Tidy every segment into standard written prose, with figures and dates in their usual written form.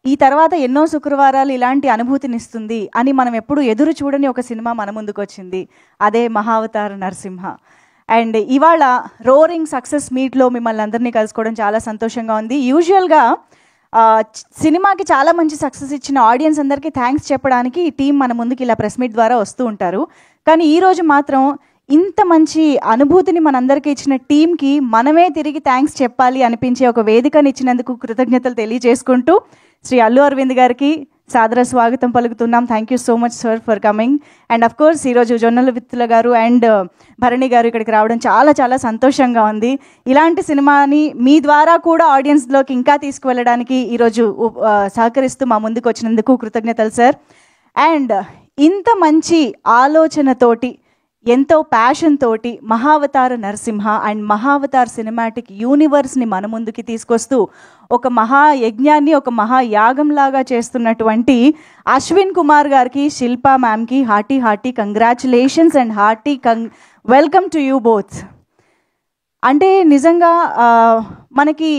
ఈ తర్వాత ఎన్నో శుక్రవారాలు ఇలాంటి అనుభూతినిస్తుంది అని మనం ఎప్పుడు ఎదురు చూడని ఒక సినిమా మన ముందుకు వచ్చింది. అదే మహావతార నరసింహ. అండ్ ఇవాళ రోరింగ్ సక్సెస్ మీట్లో మిమ్మల్ని అందరినీ కలుసుకోవడం చాలా సంతోషంగా ఉంది. యూజువల్గా సినిమాకి చాలా మంచి సక్సెస్ ఇచ్చిన ఆడియన్స్ అందరికీ థ్యాంక్స్ చెప్పడానికి ఈ టీం మన ముందుకు ఇలా ప్రెస్ మీట్ ద్వారా వస్తూ ఉంటారు. కానీ ఈరోజు మాత్రం ఇంత మంచి అనుభూతిని మనందరికీ ఇచ్చిన టీంకి మనమే తిరిగి థ్యాంక్స్ చెప్పాలి అనిపించే ఒక వేదికని ఇచ్చినందుకు కృతజ్ఞతలు తెలియజేసుకుంటూ శ్రీ అల్లు అరవింద్ గారికి సాదర స్వాగతం పలుకుతున్నాం. Thank you so much sir for coming. And of course ఈరోజు జొన్నల విత్తుల గారు అండ్ భరణి గారు ఇక్కడికి రావడం చాలా చాలా సంతోషంగా ఉంది. ఇలాంటి సినిమాని మీ ద్వారా కూడా ఆడియన్స్లోకి ఇంకా తీసుకువెళ్ళడానికి ఈరోజు సహకరిస్తూ మా ముందుకు వచ్చినందుకు కృతజ్ఞతలు సార్. అండ్ ఇంత మంచి ఆలోచనతోటి ఎంతో ప్యాషన్ తోటి మహావతార నరసింహ అండ్ మహావతార్ సినిమాటిక్ యూనివర్స్ని మన ముందుకి తీసుకొస్తూ ఒక మహాయజ్ఞాన్ని ఒక మహాయాగంలాగా చేస్తున్నటువంటి అశ్విన్ కుమార్ గారికి, శిల్పా మ్యామ్కి hearty congratulations and welcome to you both. అంటే నిజంగా మనకి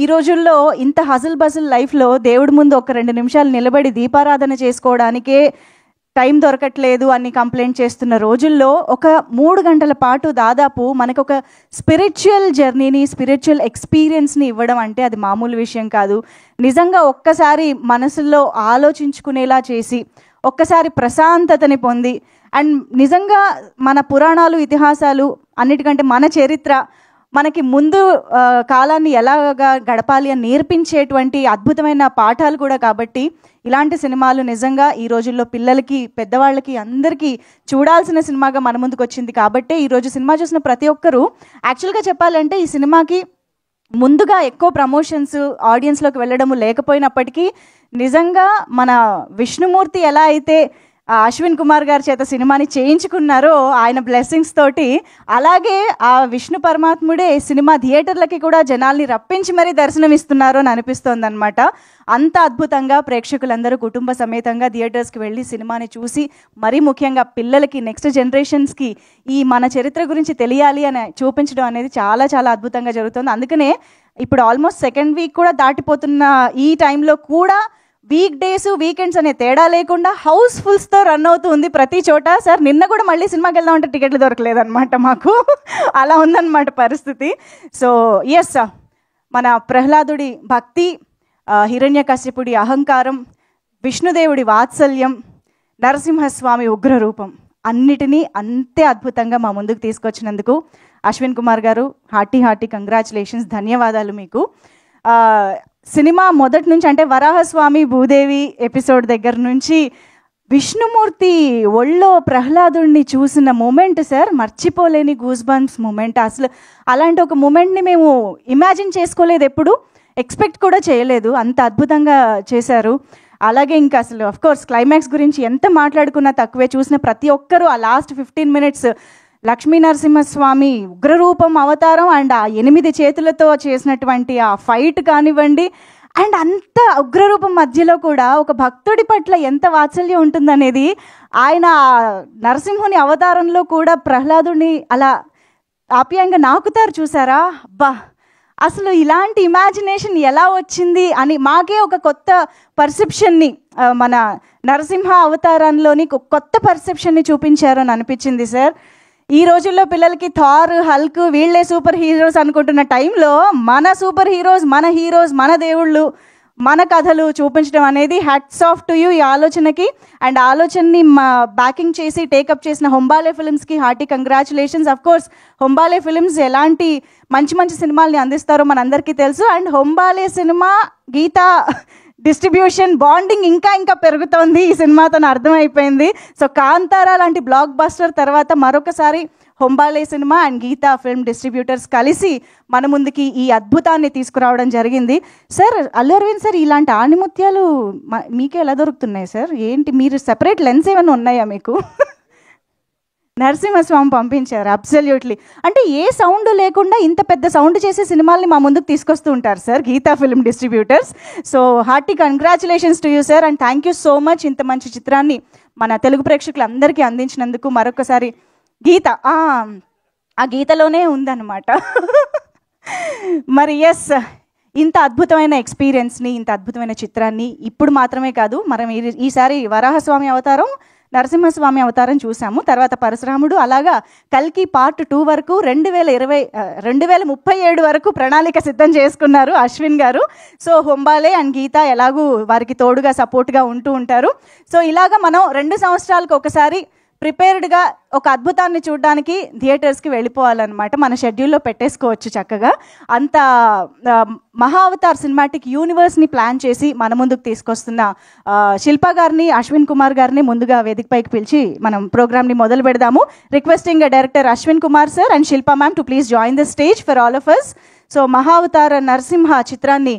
ఈ రోజుల్లో ఇంత హజల్ బజల్ లైఫ్లో దేవుడి ముందు ఒక 2 నిమిషాలు నిలబడి దీపారాధన చేసుకోవడానికే టైం దొరకట్లేదు అని కంప్లైంట్ చేస్తున్న రోజుల్లో ఒక 3 గంటల పాటు దాదాపు మనకు ఒక స్పిరిచువల్ జర్నీని, స్పిరిచువల్ ఎక్స్పీరియన్స్ని ఇవ్వడం అంటే అది మామూలు విషయం కాదు. నిజంగా ఒక్కసారి మనసులో ఆలోచించుకునేలా చేసి ఒక్కసారి ప్రశాంతతని పొంది అండ్ నిజంగా మన పురాణాలు, ఇతిహాసాలు అన్నిటికంటే మన చరిత్ర మనకి ముందు కాలాన్ని ఎలాగా గడపాలి అని నేర్పించేటువంటి అద్భుతమైన పాఠాలు కూడా. కాబట్టి ఇలాంటి సినిమాలు నిజంగా ఈ రోజుల్లో పిల్లలకి, పెద్దవాళ్ళకి అందరికీ చూడాల్సిన సినిమాగా మన ముందుకు వచ్చింది. కాబట్టి ఈరోజు సినిమా చూసిన ప్రతి ఒక్కరూ యాక్చువల్గా చెప్పాలంటే ఈ సినిమాకి ముందుగా ఎక్కువ ప్రమోషన్స్ ఆడియన్స్లోకి వెళ్ళడము లేకపోయినప్పటికీ నిజంగా మన విష్ణుమూర్తి ఎలా అయితే అశ్విన్ కుమార్ గారి చేత సినిమాని చేయించుకున్నారో ఆయన బ్లెస్సింగ్స్ తోటి, అలాగే ఆ విష్ణు పరమాత్ముడే సినిమా థియేటర్లకి కూడా జనాల్ని రప్పించి మరీ దర్శనం ఇస్తున్నారు అని అనిపిస్తోంది అనమాట. అంత అద్భుతంగా ప్రేక్షకులందరూ కుటుంబ సమేతంగా థియేటర్స్కి వెళ్ళి సినిమాని చూసి మరీ ముఖ్యంగా పిల్లలకి, నెక్స్ట్ జనరేషన్స్కి ఈ మన చరిత్ర గురించి తెలియాలి అని చూపించడం అనేది చాలా చాలా అద్భుతంగా జరుగుతుంది. అందుకనే ఇప్పుడు ఆల్మోస్ట్ 2nd వీక్ కూడా దాటిపోతున్న ఈ టైంలో కూడా వీక్ డేస్, వీకెండ్స్ అనే తేడా లేకుండా హౌస్ఫుల్స్తో రన్ అవుతుంది ప్రతి చోట. సార్ నిన్న కూడా మళ్ళీ సినిమాకి వెళ్దామంటే టికెట్లు దొరకలేదన్నమాట మాకు, అలా ఉందన్నమాట పరిస్థితి. సో ఎస్, మన ప్రహ్లాదుడి భక్తి, హిరణ్యకశ్యపుడి అహంకారం, విష్ణుదేవుడి వాత్సల్యం, నరసింహస్వామి ఉగ్రరూపం అన్నిటినీ అంతే అద్భుతంగా మా ముందుకు తీసుకొచ్చినందుకు అశ్విన్ కుమార్ గారు హార్టీ కంగ్రాచులేషన్స్, ధన్యవాదాలు మీకు. సినిమా మొదటి నుంచి అంటే వరాహస్వామి భూదేవి ఎపిసోడ్ దగ్గర నుంచి విష్ణుమూర్తి ఒళ్ళో ప్రహ్లాదుడిని చూసిన మూమెంట్ సార్ మర్చిపోలేని గూస్ బంప్స్ మూమెంట్. అసలు అలాంటి ఒక మూమెంట్ని మేము ఇమాజిన్ చేసుకోలేదు, ఎప్పుడు ఎక్స్పెక్ట్ కూడా చేయలేదు. అంత అద్భుతంగా చేశారు. అలాగే ఇంకా అసలు అఫ్కోర్స్ క్లైమాక్స్ గురించి ఎంత మాట్లాడుకున్నా తక్కువే. చూసిన ప్రతి ఒక్కరూ ఆ లాస్ట్ 15 minutes లక్ష్మీ నరసింహస్వామి ఉగ్రరూపం అవతారం అండ్ ఆ 8 చేతులతో చేసినటువంటి ఆ ఫైట్ కానివ్వండి, అండ్ అంత ఉగ్రరూపం మధ్యలో కూడా ఒక భక్తుడి పట్ల ఎంత వాత్సల్యం ఉంటుందనేది, ఆయన నరసింహుని అవతారంలో కూడా ప్రహ్లాదుని అలా ఆప్యాయంగా నాకుతారు చూసారా, అబ్బా అసలు ఇలాంటి ఇమాజినేషన్ ఎలా వచ్చింది అని మాకే ఒక కొత్త పర్సెప్షన్ని, మన నరసింహ అవతారంలోని కొత్త పర్సెప్షన్ని చూపించారు అని అనిపించింది సార్. ఈ రోజుల్లో పిల్లలకి థార్, హల్క్ వీళ్ళే సూపర్ హీరోస్ అనుకుంటున్న టైంలో మన సూపర్ హీరోస్, మన దేవుళ్ళు, మన కథలు చూపించడం అనేది హ్యాట్స్ ఆఫ్ టు యూ ఈ ఆలోచనకి. అండ్ ఆలోచనని బ్యాకింగ్ చేసి టేకప్ చేసిన హొంబాలే ఫిల్మ్స్కి hearty congratulations. Of course Hombale films ఎలాంటి మంచి మంచి సినిమాల్ని అందిస్తారో మనందరికీ తెలుసు. And Hombale cinema Geetha distribution bonding ఇంకా పెరుగుతోంది ఈ సినిమాతో అర్థమైపోయింది. సో కాంతారా లాంటి బ్లాక్ బస్టర్ తర్వాత మరొకసారి Hombale cinema and Geetha film distributors కలిసి మన ముందుకి ఈ అద్భుతాన్ని తీసుకురావడం జరిగింది. సార్ అల్లు అరవింద్ సార్, ఇలాంటి ఆణిముత్యాలు మీకే ఎలా దొరుకుతున్నాయి సార్? ఏంటి మీరు సెపరేట్ లెన్స్ ఏమైనా ఉన్నాయా మీకు? నరసింహస్వామి పంపించారు. అబ్సల్యూట్లీ. అంటే ఏ సౌండ్ లేకుండా ఇంత పెద్ద సౌండ్ చేసే సినిమాల్ని మా ముందుకు తీసుకొస్తూ ఉంటారు sir Geetha film distributors. So hearty congratulations to you sir and thank you so much. ఇంత మంచి చిత్రాన్ని మన తెలుగు ప్రేక్షకులందరికీ అందించినందుకు మరొకసారి. గీత ఆ గీతలోనే ఉందన్నమాట. మరి ఎస్, ఇంత అద్భుతమైన ఎక్స్పీరియన్స్ని, ఇంత అద్భుతమైన చిత్రాన్ని ఇప్పుడు మాత్రమే కాదు, మనం ఈసారి వరాహస్వామి అవతారం, నరసింహస్వామి అవతారం చూసాము. తర్వాత పరశురాముడు, అలాగా కల్కి పార్ట్ 2 వరకు 2037 వరకు ప్రణాళిక సిద్ధం చేసుకున్నారు అశ్విన్ గారు. సో హొంబాలే అండ్ గీత ఎలాగూ వారికి తోడుగా సపోర్ట్గా ఉంటూ ఉంటారు. సో ఇలాగా మనం 2 సంవత్సరాలకు ఒకసారి ప్రిపేర్డ్గా ఒక అద్భుతాన్ని చూడడానికి థియేటర్స్కి వెళ్ళిపోవాలన్నమాట. మన షెడ్యూల్లో పెట్టేసుకోవచ్చు చక్కగా. అంత మహా అవతార్ సినిమాటిక్ యూనివర్స్ని ప్లాన్ చేసి మన ముందుకు తీసుకొస్తున్న శిల్ప గారిని, అశ్విన్ కుమార్ గారిని ముందుగా వేదికపైకి పిలిచి మనం ప్రోగ్రామ్ని మొదలు పెడదాము. Requesting director Ashwin Kumar sir and Shilpa ma'am to please join the stage for all of us. So Mahavatar Narasimha చిత్రాన్ని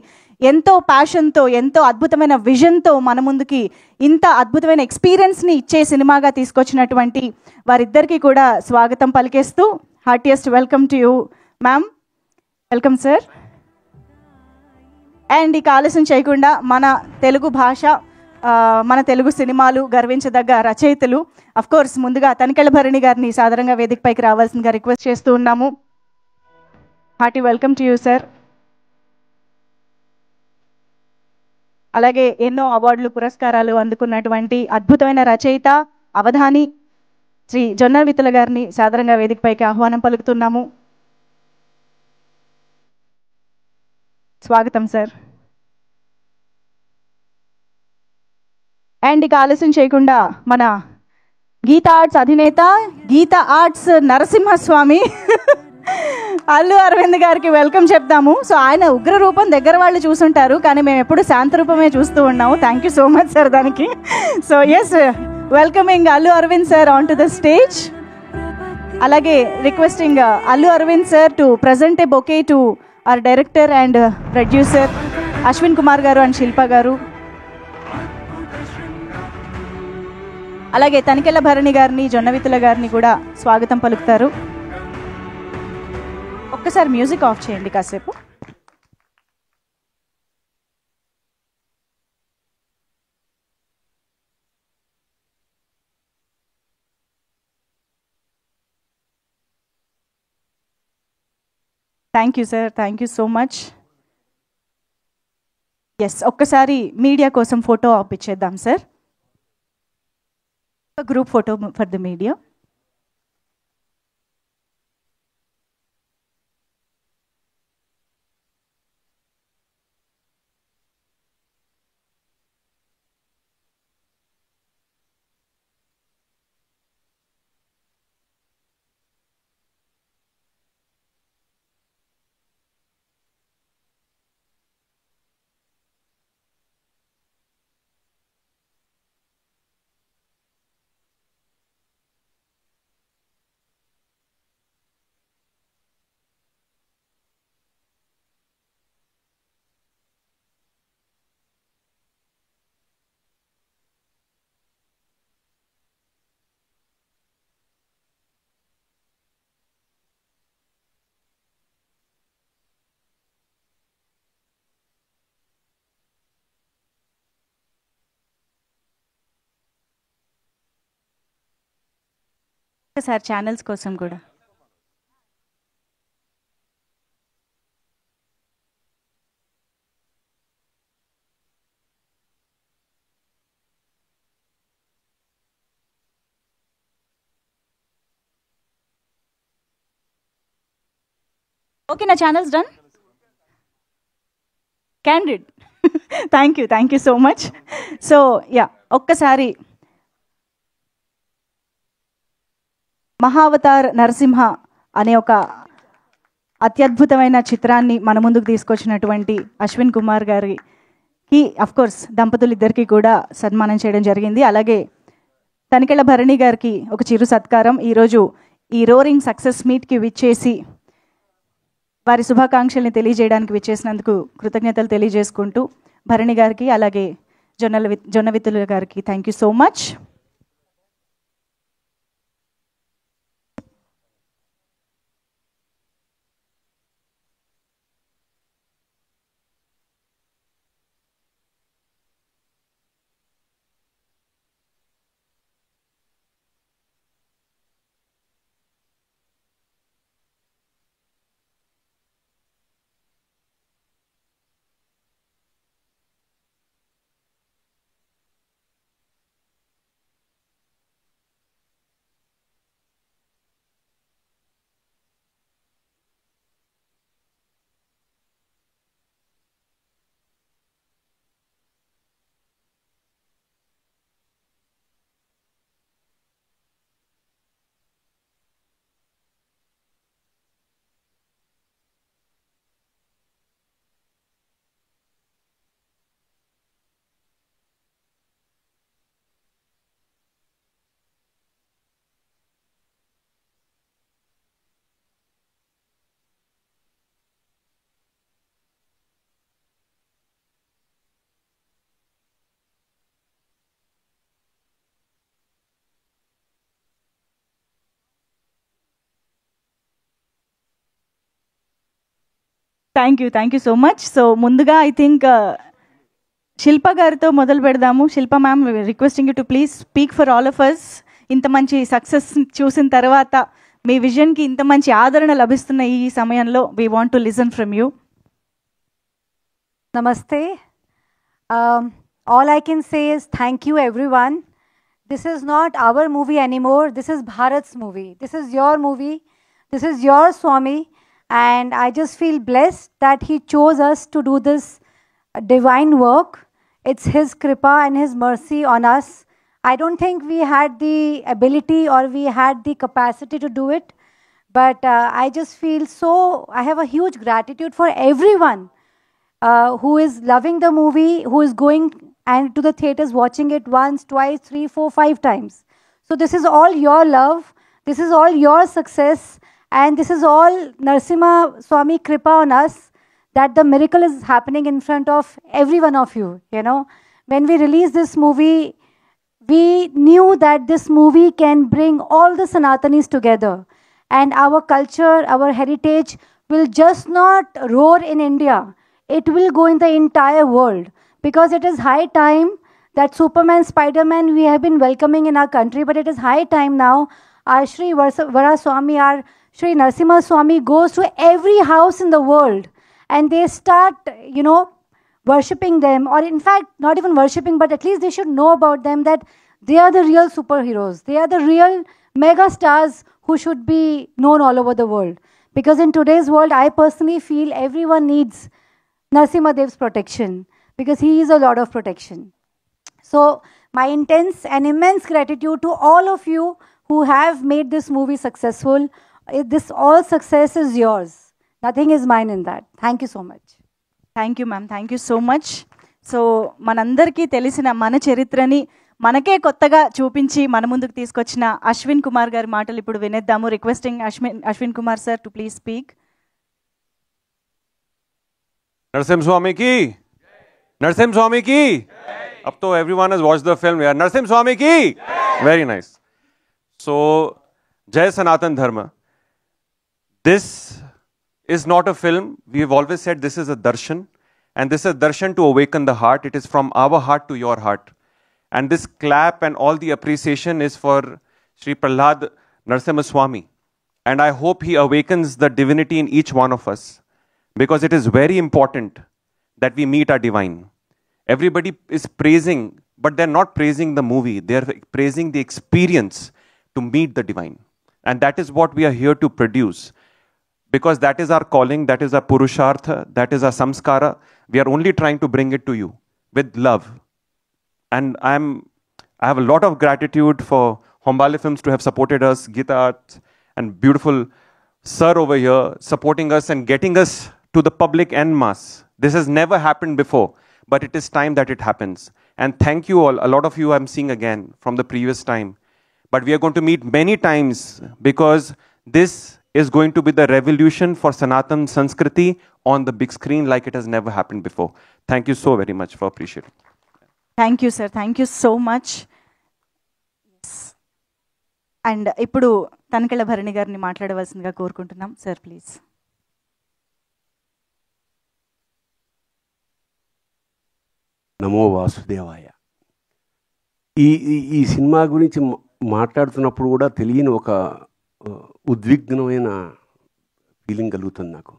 ఎంతో ప్యాషన్తో, ఎంతో అద్భుతమైన విజన్తో మన ముందుకి ఇంత అద్భుతమైన ఎక్స్పీరియన్స్ని ఇచ్చే సినిమాగా తీసుకొచ్చినటువంటి వారిద్దరికీ కూడా స్వాగతం పలికేస్తూ heartiest welcome to you ma'am. Welcome sir. And ఇక ఆలస్యం చేయకుండా మన తెలుగు భాష, మన తెలుగు సినిమాలు గర్వించదగ్గ రచయితలు, అఫ్కోర్స్ ముందుగా తనికెళ్ళ భరణి గారిని సాధారణంగా వేదికపైకి రావాల్సిందిగా రిక్వెస్ట్ చేస్తూ ఉన్నాము. Hearty welcome to you sir. అలాగే ఎన్నో అవార్డులు, పురస్కారాలు అందుకున్నటువంటి అద్భుతమైన రచయిత, అవధాని శ్రీ జొన్న విత్తుల గారిని సాధారణంగా వేదికపైకి ఆహ్వానం పలుకుతున్నాము. స్వాగతం సార్. అండ్ ఇక ఆలస్యం చేయకుండా మన గీతా ఆర్ట్స్ అధినేత, గీతా ఆర్ట్స్ నరసింహస్వామి అల్లు అరవింద్ గారికి వెల్కమ్ చెప్తాము. సో ఆయన ఉగ్ర రూపం దగ్గర వాళ్ళు చూసుంటారు, కానీ మేము ఎప్పుడు శాంత రూపమే చూస్తూ ఉన్నాము. Thank you so much sir దానికి. So yes, welcoming Allu Aravind sir on to the stage. అలాగే requesting Allu Aravind sir to present a bouquet to our director and producer Ashwin Kumar గారు అండ్ శిల్ప గారు. అలాగే తనికెళ్ళ భరణి గారిని, జొన్నవిత్తుల గారిని కూడా స్వాగతం పలుకుతారు. ఒక్కసారి మ్యూజిక్ ఆఫ్ చేయండి కాసేపు. Thank you sir, thank you so much. Yes, ఒక్కసారి మీడియా కోసం ఫోటో ఆప్ ఇచ్చేద్దాం sir. Group photo for the media. Sir channels కోసం కూడా. ఓకే, నా channels done. Candid. Thank you so much. So yeah, ఒక్కసారి మహావతార్ నరసింహ అనే ఒక అత్యద్భుతమైన చిత్రాన్ని మన ముందుకు తీసుకొచ్చినటువంటి అశ్విన్ కుమార్ గారికి అఫ్కోర్స్ దంపతులు ఇద్దరికి కూడా సన్మానం చేయడం జరిగింది. అలాగే తనికెళ్ళ భరణి గారికి ఒక చిరు సత్కారం. ఈరోజు ఈ రోరింగ్ సక్సెస్ మీట్కి విచ్చేసి వారి శుభాకాంక్షల్ని తెలియజేయడానికి విచ్చేసినందుకు కృతజ్ఞతలు తెలియజేసుకుంటూ భరణి గారికి, అలాగే జొన్నవిత్తుల గారికి thank you so much. Thank you so much. So ముందుగా ఐ థింక్ శిల్ప గారితో మొదలు పెడదాము. Shilpa ma'am, requesting you to please speak for all of us. ఇంత మంచి సక్సెస్ చూసిన తర్వాత మీ విజన్కి ఇంత మంచి ఆదరణ లభిస్తున్న ఈ సమయంలో we want to listen from you. Namaste. All I can say is thank you, everyone. This is not our movie anymore. This is Bharat's movie. This is your movie. This is your Swami. And I just feel blessed that he chose us to do this divine work. It's his kripa and his mercy on us. I don't think we had the ability or we had the capacity to do it. But I just feel I have a huge gratitude for everyone who is loving the movie, who is going and to the theaters watching it once, twice, 3, 4, 5 times. So this is all your love, this is all your success, and this is all Narasimha Swami Kripa on us, that the miracle is happening in front of every one of you, you know. When we released this movie, we knew that this movie can bring all the Sanatanis together, and our culture, our heritage will just not roar in India. It will go in the entire world, because it is high time that Superman, Spider-Man we have been welcoming in our country, but it is high time now our Shri Varaswamy, our Shri Narasimha Swami goes to every house in the world and they start, you know, worshipping them, or in fact not even worshipping, but at least they should know about them, that they are the real superheroes, they are the real mega stars who should be known all over the world. Because in today's world, I personally feel everyone needs Narasimha Dev's protection, because he is a lot of protection. So my intense and immense gratitude to all of you who have made this movie successful. This all success is yours. Nothing is mine in that. Thank you so much. Thank you ma'am, thank you so much. So మనందరికీ తెలిసిన మన చరిత్రని మనకే కొత్తగా చూపించి మన ముందుకు తీసుకొచ్చిన అశ్విన్ కుమార్ గారి మాటలు ఇప్పుడు వినేద్దాము. Requesting Ashwin Kumar sir to please speak. Narasimha Swamy की, नरसिम्हा स्वामी की. अब तो everyone has watched the film. यार नरसिम्हा स्वामी की. Very nice. So जय सनातन धर्म. This is not a film. We have always said this is a darshan, and this is a darshan to awaken the heart. It is from our heart to your heart. And this clap and all the appreciation is for Sri Prahlad Narasimha Swami. And I hope he awakens the divinity in each one of us. Because it is very important that we meet our divine. Everybody is praising, but they're not praising the movie. They're praising the experience to meet the divine. And that is what we are here to produce. Because that is our calling, that is our purushartha, that is our samskara. We are only trying to bring it to you with love. And I have a lot of gratitude for Hombale Films to have supported us, Geeta Arts, and beautiful sir over here supporting us and getting us to the public en masse. This has never happened before, but it is time that it happens. And thank you all. A lot of you I'm seeing again from the previous time. But we are going to meet many times, because this is going to be the revolution for Sanatan Sanskriti on the big screen like it has never happened before. Thank you so very much for appreciating. Thank you sir, thank you so much. And ఇప్పుడు తనకెళ్ళ భరణి గారిని మాట్లాడవలసిందిగా కోరుకుంటున్నాం. Sir please. నమో వాసుదేవాయ. ఈ cinema గురించి మాట్లాడుతున్నప్పుడు కూడా తెలియని ఒక ఉద్విగ్నమైన ఫీలింగ్ కలుగుతుంది నాకు.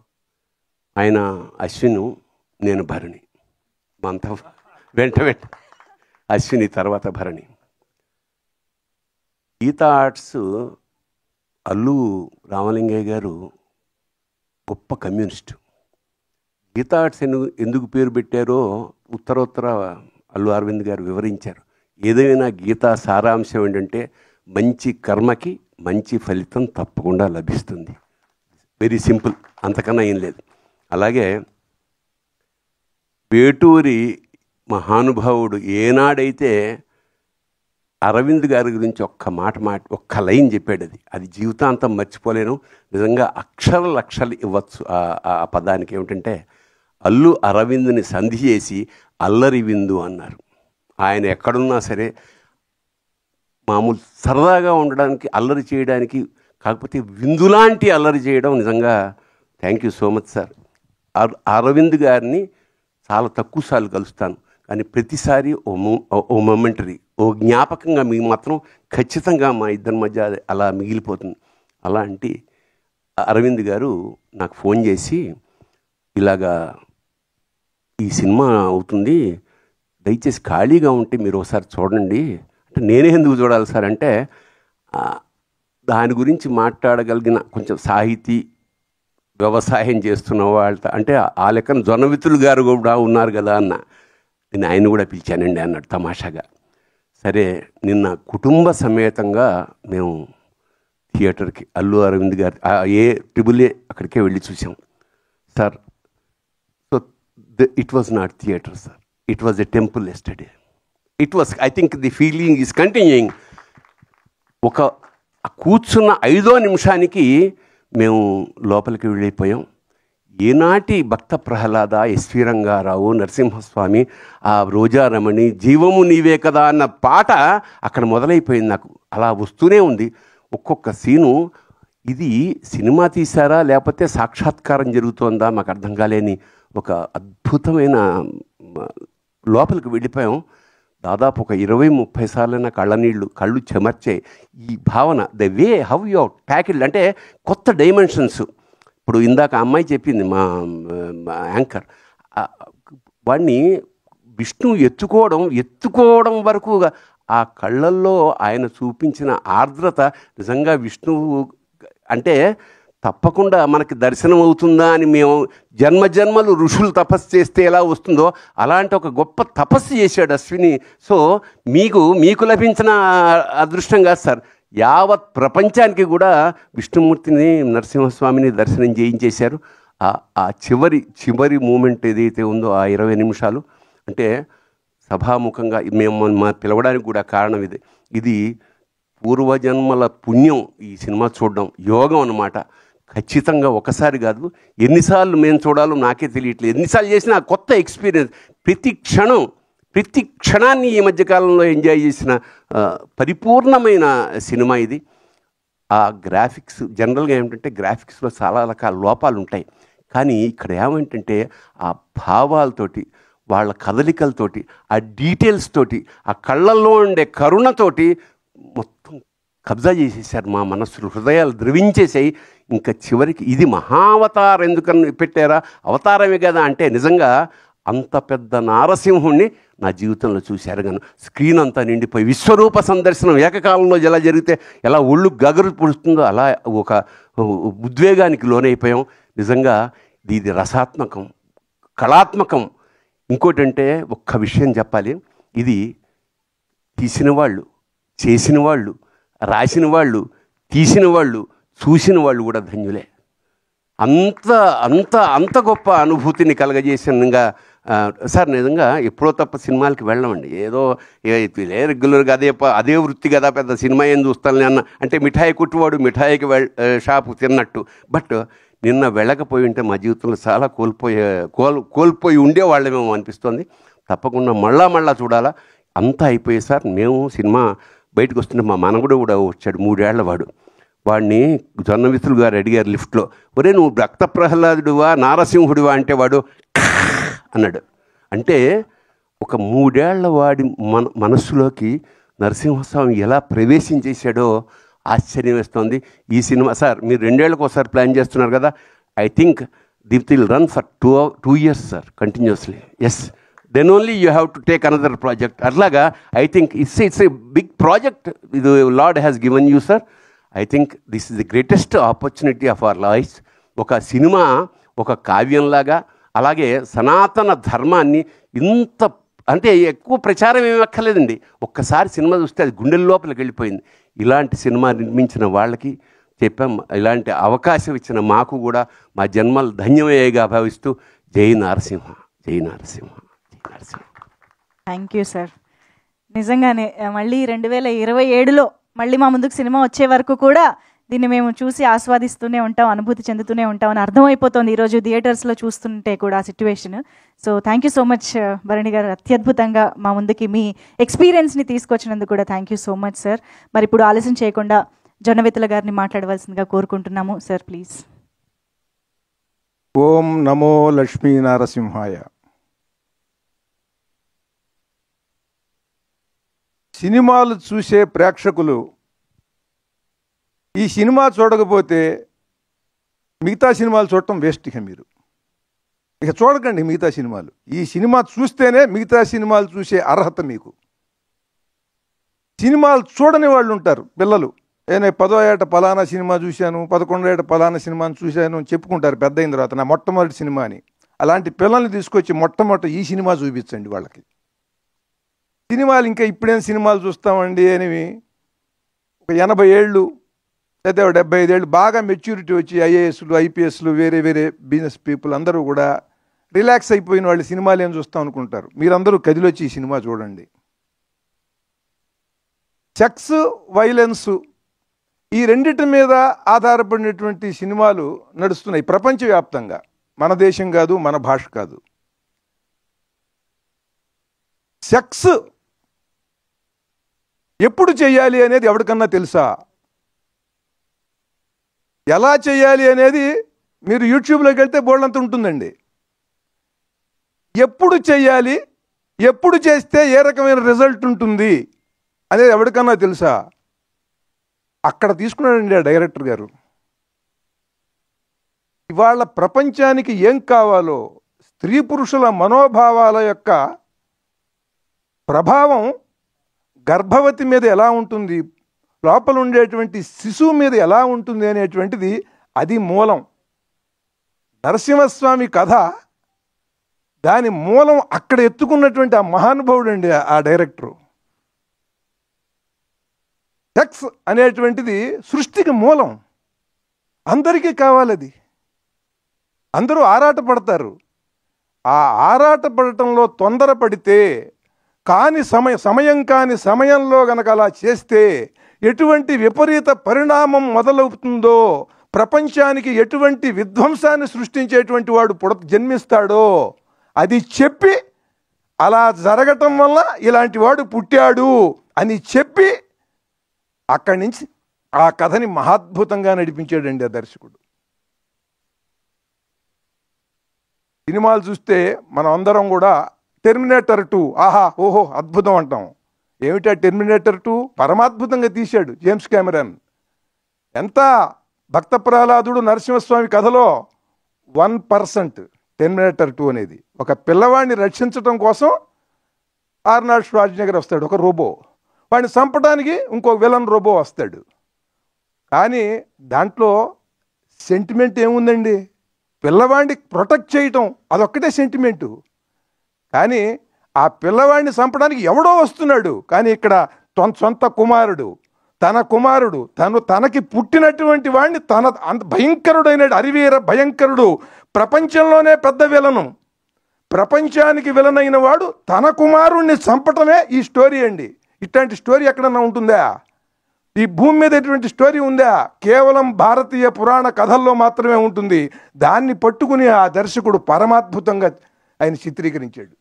ఆయన అశ్విను, నేను భరణి, అంత వెంట అశ్విని తర్వాత భరణి. గీతా ఆర్ట్స్ అల్లు రామలింగయ్య గారు గొప్ప కమ్యూనిస్టు. గీతా ఆర్ట్స్ ఎందుకు పేరు పెట్టారో ఉత్తరోత్తర అల్లు అరవింద్ గారు వివరించారు. ఏదైనా గీతా సారాంశం ఏంటంటే మంచి కర్మకి మంచి ఫలితం తప్పకుండా లభిస్తుంది. వెరీ సింపుల్, అంతకన్నా ఏం లేదు. అలాగే వేటూరి మహానుభావుడు ఏనాడైతే అరవింద్ గారి గురించి ఒక్క లైన్ చెప్పాడు, అది జీవితాంతం మర్చిపోలేను. నిజంగా లక్షలు ఇవ్వచ్చు ఆ పదానికి. ఏమిటంటే అల్లు అరవింద్ని సంధి చేసి అల్లరి విందు అన్నారు. ఆయన ఎక్కడున్నా సరే మామూలు సరదాగా ఉండడానికి, అల్లరి చేయడానికి, కాకపోతే విందులాంటి అల్లరి చేయడం నిజంగా thank you so much sir. Arvind గారిని చాలా తక్కువ సార్లు కలుస్తాను, కానీ ప్రతిసారి ఓ మొమెంటరీ, ఓ జ్ఞాపకంగా మీకు మాత్రం ఖచ్చితంగా మా ఇద్దరి మధ్య అలా మిగిలిపోతుంది. అలాంటి అరవింద్ గారు నాకు ఫోన్ చేసి, ఇలాగా ఈ సినిమా అవుతుంది, దయచేసి ఖాళీగా ఉంటే మీరు ఒకసారి చూడండి అంటే, నేనే ఎందుకు చూడాలి సార్ అంటే, దాని గురించి మాట్లాడగలిగిన కొంచెం సాహితీ వ్యవసాయం చేస్తున్న వాళ్ళతో అంటే ఆ లెక్కన జొన్నవితులు గారు కూడా ఉన్నారు కదా అన్న, నేను ఆయన కూడా పిలిచానండి అన్నాడు తమాషాగా. సరే నిన్న కుటుంబ సమేతంగా మేము థియేటర్కి అల్లు అరవింద్ గారి ఏ అక్కడికే వెళ్ళి చూసాం sir. So it was not theatre sir, it was a temple yesterday. It was, I think the feeling is continuing. ఒక కూర్చున్న 5వ నిమిషానికి మేము లోపలికి వెళ్ళిపోయాం. ఏనాటి భక్త ప్రహ్లాద, ఎస్వి రంగారావు, నరసింహస్వామి, ఆ రోజారమణి, జీవము నీవే కదా అన్న పాట అక్కడ మొదలైపోయింది. నాకు అలా వస్తూనే ఉంది ఒక్కొక్క సీను. ఇది సినిమా తీశారా లేకపోతే సాక్షాత్కారం జరుగుతోందా మాకు అర్థం కాలేని ఒక అద్భుతమైన లోపలికి వెళ్ళిపోయాం. దాదాపు ఒక 20-30 సార్లైనా కళ్ళు చెమర్చే ఈ భావన, the way how you tackled అంటే కొత్త డైమెన్షన్స్. ఇప్పుడు ఇందాక అమ్మాయి చెప్పింది మా యాంకర్, వాడిని విష్ణు ఎత్తుకోవడం వరకు ఆ కళ్ళల్లో ఆయన చూపించిన ఆర్ద్రత నిజంగా విష్ణువు అంటే తప్పకుండా మనకి దర్శనం అవుతుందా అని మేము జన్మజన్మలు ఋషులు తపస్సు చేస్తే ఎలా వస్తుందో అలాంటి ఒక గొప్ప తపస్సు చేశాడు అశ్విని. సో మీకు లభించిన అదృష్టం కాదు సార్, యావత్ ప్రపంచానికి కూడా విష్ణుమూర్తిని, నరసింహస్వామిని దర్శనం చేయించేశారు. ఆ చివరి మూమెంట్ ఏదైతే ఉందో ఆ 20 నిమిషాలు అంటే సభాముఖంగా మేము మా పిలవడానికి కూడా కారణం ఇది పూర్వజన్మల పుణ్యం. ఈ సినిమా చూడడం యోగం అన్నమాట. ఖచ్చితంగా ఒకసారి కాదు, ఎన్నిసార్లు మేము చూడాలో నాకే తెలియట్లేదు. ఎన్నిసార్లు చేసినా కొత్త ఎక్స్పీరియన్స్. ప్రతి క్షణాన్ని ఈ మధ్యకాలంలో ఎంజాయ్ చేసిన పరిపూర్ణమైన సినిమా ఇది. ఆ గ్రాఫిక్స్ జనరల్గా ఏమిటంటే గ్రాఫిక్స్లో చాలా రకాల లోపాలు ఉంటాయి, కానీ ఇక్కడ ఏమంటే ఆ భావాలతోటి, వాళ్ళ కదలికలతోటి, ఆ డీటెయిల్స్ తోటి, ఆ కళ్ళల్లో ఉండే కరుణతోటి మొత్తం కబ్జా చేసేసారు మా మనస్సులు, హృదయాలు ద్రవించేసాయి. ఇంకా చివరికి ఇది మహావతారం ఎందుకని పెట్టారా, అవతారమే కదా అంటే నిజంగా అంత పెద్ద నారసింహుణ్ణి నా జీవితంలో చూశారు. కానీ స్క్రీన్ అంతా నిండిపోయి విశ్వరూప సందర్శనం ఏకకాలంలో ఎలా జరిగితే ఎలా ఒళ్ళు గగరు పుడుతుందో అలా ఒక ఉద్వేగానికి లోనైపోయాం. నిజంగా ఇది రసాత్మకం, కళాత్మకం. ఇంకోటంటే ఒక్క విషయం చెప్పాలి, ఇది తీసిన వాళ్ళు, చేసిన వాళ్ళు, రాసిన వాళ్ళు, తీసిన వాళ్ళు, చూసిన వాళ్ళు కూడా ధన్యులే. అంత గొప్ప అనుభూతిని కలగజేసినగా సార్. నిజంగా ఎప్పుడో తప్ప సినిమాలకి వెళ్ళమండి, ఏదో రెగ్యులర్గా అదే వృత్తి కదా, పెద్ద సినిమా ఏం చూస్తాను అన్న అంటే మిఠాయి కుట్టువాడు మిఠాయికి షాపు తిన్నట్టు. బట్ నిన్న వెళ్ళకపోయి ఉంటే మా జీవితంలో చాలా కోల్పోయి ఉండేవాళ్ళమేమో అనిపిస్తుంది. తప్పకుండా మళ్ళా చూడాలా. అంతా అయిపోయే సార్. మేము సినిమా బయటకు వస్తుంటే మా మనగుడు కూడా వచ్చాడు, 3 ఏళ్ల వాడు. వాడిని జొన్నవితులు గారు అడిగారు లిఫ్ట్లో, ఒరే నువ్వు భక్త ప్రహ్లాదుడువా నారసింహుడివా అంటే వాడు అన్నాడు. అంటే ఒక 3 ఏళ్ల వాడి మనస్సులోకి నరసింహస్వామి ఎలా ప్రవేశించేశాడో ఆశ్చర్యం వేస్తోంది. ఈ సినిమా సార్ మీరు 2 ఏళ్ళకి ఒకసారి ప్లాన్ చేస్తున్నారు కదా, I think that will run for 2 years sir continuously. Yes, then only you have to take another project. అట్లాగా I think it's a big project ఇది lord has given you sir. I think this is the greatest opportunity of our lifes. ఒక cinema ఒక కావ్యంలాగా, అలాగే సనాతన ధర్మాన్ని ఇంత అంటే ఎక్కువ ప్రచారం ఏమి అక్కర్లేదండి, ఒక్కసారి సినిమా చూస్తే అది గుండెల లోపలికి వెళ్ళిపోయింది. ఇలాంటి సినిమా నిర్మించిన వాళ్ళకి చెప్పాం, ఇలాంటి అవకాశం ఇచ్చిన మాకు కూడా మా జన్మలు ధన్యమయ్యేగా భావిస్తూ జై నరసింహ, జై నరసింహ, జై నరసింహ. Thank you sir. నిజంగానే మళ్ళీ 2027లో మళ్ళీ మా ముందుకు సినిమా వచ్చే వరకు కూడా దీన్ని మేము చూసి ఆస్వాదిస్తూనే ఉంటాం, అనుభూతి చెందుతూనే ఉంటాం అని అర్థమైపోతుంది ఈరోజు థియేటర్స్లో చూస్తుంటే కూడా ఆ situation. So thank you so much Bharani garu, అత్యద్భుతంగా మా ముందుకి మీ ఎక్స్పీరియన్స్ని తీసుకొచ్చినందుకు కూడా thank you so much sir. మరి ఇప్పుడు ఆలస్యం చేయకుండా జొన్నవితుల గారిని మాట్లాడవలసిందిగా కోరుకుంటున్నాము సార్, ప్లీజ్. ఓం నమో లక్ష్మీ నరసింహాయ. సినిమాలు చూసే ప్రేక్షకులు ఈ సినిమా చూడకపోతే మిగతా సినిమాలు చూడటం వేస్ట్. ఇక చూడకండి మిగతా సినిమాలు. ఈ సినిమా చూస్తేనే మిగతా సినిమాలు చూసే అర్హత మీకు. సినిమాలు చూడని వాళ్ళు ఉంటారు పిల్లలు. నేను 10వ ఏట పలానా సినిమా చూశాను, 11వ ఏట పలానా సినిమాని చూశాను చెప్పుకుంటారు పెద్ద అయిన తర్వాత, నా మొట్టమొదటి సినిమా అని. అలాంటి పిల్లల్ని తీసుకొచ్చి మొట్టమొదటి ఈ సినిమా చూపించండి వాళ్ళకి. సినిమాలు ఇంకా ఇప్పుడేం సినిమాలు చూస్తామండి అని ఒక 80 ఏళ్ళు లేదా 75 ఏళ్ళు బాగా మెచ్యూరిటీ వచ్చి ఐఏఎస్లు ఐపీఎస్లు వేరే వేరే బిజినెస్ పీపుల్ అందరూ కూడా రిలాక్స్ అయిపోయిన వాళ్ళు సినిమాలు ఏం చూస్తాం అనుకుంటారు. మీరందరూ కదిలొచ్చి ఈ సినిమా చూడండి. సెక్స్, వైలెన్స్ ఈ రెండిటి మీద ఆధారపడినటువంటి సినిమాలు నడుస్తున్నాయి ప్రపంచవ్యాప్తంగా. మన దేశం కాదు, మన భాష కాదు. సెక్స్ ఎప్పుడు చేయాలి అనేది ఎవరికన్నా తెలుసా? ఎలా చేయాలి అనేది మీరు యూట్యూబ్లోకి వెళ్తే బోర్డంత ఉంటుందండి. ఎప్పుడు చేయాలి, ఎప్పుడు చేస్తే ఏ రకమైన రిజల్ట్ ఉంటుంది అనేది ఎవరికన్నా తెలుసా? అక్కడ తీసుకున్నాడండి ఆ డైరెక్టర్ గారు. ఇవాళ ప్రపంచానికి ఏం కావాలో, స్త్రీ పురుషుల మనోభావాల యొక్క ప్రభావం గర్భవతి మీద ఎలా ఉంటుంది, లోపల ఉండేటువంటి శిశువు మీద ఎలా ఉంటుంది అనేటువంటిది అది మూలం. నరసింహస్వామి కథ దాని మూలం అక్కడ ఎత్తుకున్నటువంటి ఆ మహానుభావుడు అండి ఆ డైరెక్టరు. సెక్స్ అనేటువంటిది సృష్టికి మూలం. అందరికీ కావాలది. అందరూ ఆరాటపడతారు. ఆ ఆరాటపడటంలో తొందరపడితే సమయం కాని సమయంలో గనక అలా చేస్తే ఎటువంటి విపరీత పరిణామం మొదలవుతుందో, ప్రపంచానికి ఎటువంటి విధ్వంసాన్ని సృష్టించేటువంటి వాడు జన్మిస్తాడో అది చెప్పి, అలా జరగటం వల్ల ఇలాంటి వాడు పుట్టాడు అని చెప్పి అక్కడి నుంచి ఆ కథని మహాద్భుతంగా నడిపించాడండి ఆ దర్శకుడు. సినిమాలు చూస్తే మనం అందరం కూడా టెర్మినేటర్ 2 ఆహా ఓహో అద్భుతం అంటాం. ఏమిటా టెర్మినేటర్ 2? పరమాద్భుతంగా తీశాడు జేమ్స్ కెమెరాన్. ఎంత భక్త ప్రహ్లాదుడు నరసింహస్వామి కథలో 1% టెర్మినేటర్ 2 అనేది. ఒక పిల్లవాడిని రక్షించడం కోసం ఆర్నాల్డ్ ష్వార్జ్నెగర్ వస్తాడు, ఒక రోబో. వాడిని చంపడానికి ఇంకో విలన్ రోబో వస్తాడు. కానీ దాంట్లో సెంటిమెంట్ ఏముందండి? పిల్లవాడిని ప్రొటెక్ట్ చేయటం అదొక్కటే సెంటిమెంటు. కానీ ఆ పిల్లవాడిని చంపడానికి ఎవడో వస్తున్నాడు. కానీ ఇక్కడ సొంత కుమారుడు, తన కుమారుడు, తనకి పుట్టినటువంటి వాడిని అంత భయంకరుడైన అరివీర భయంకరుడు, ప్రపంచంలోనే పెద్ద విలను, ప్రపంచానికి విలనైన వాడు తన కుమారుణ్ణి చంపటమే ఈ స్టోరీ అండి. ఇట్లాంటి స్టోరీ ఎక్కడన్నా ఉంటుందా? ఈ భూమి మీద ఎటువంటి స్టోరీ ఉందా? కేవలం భారతీయ పురాణ కథల్లో మాత్రమే ఉంటుంది. దాన్ని పట్టుకుని ఆ దర్శకుడు పరమాద్భుతంగా ఆయన చిత్రీకరించాడు.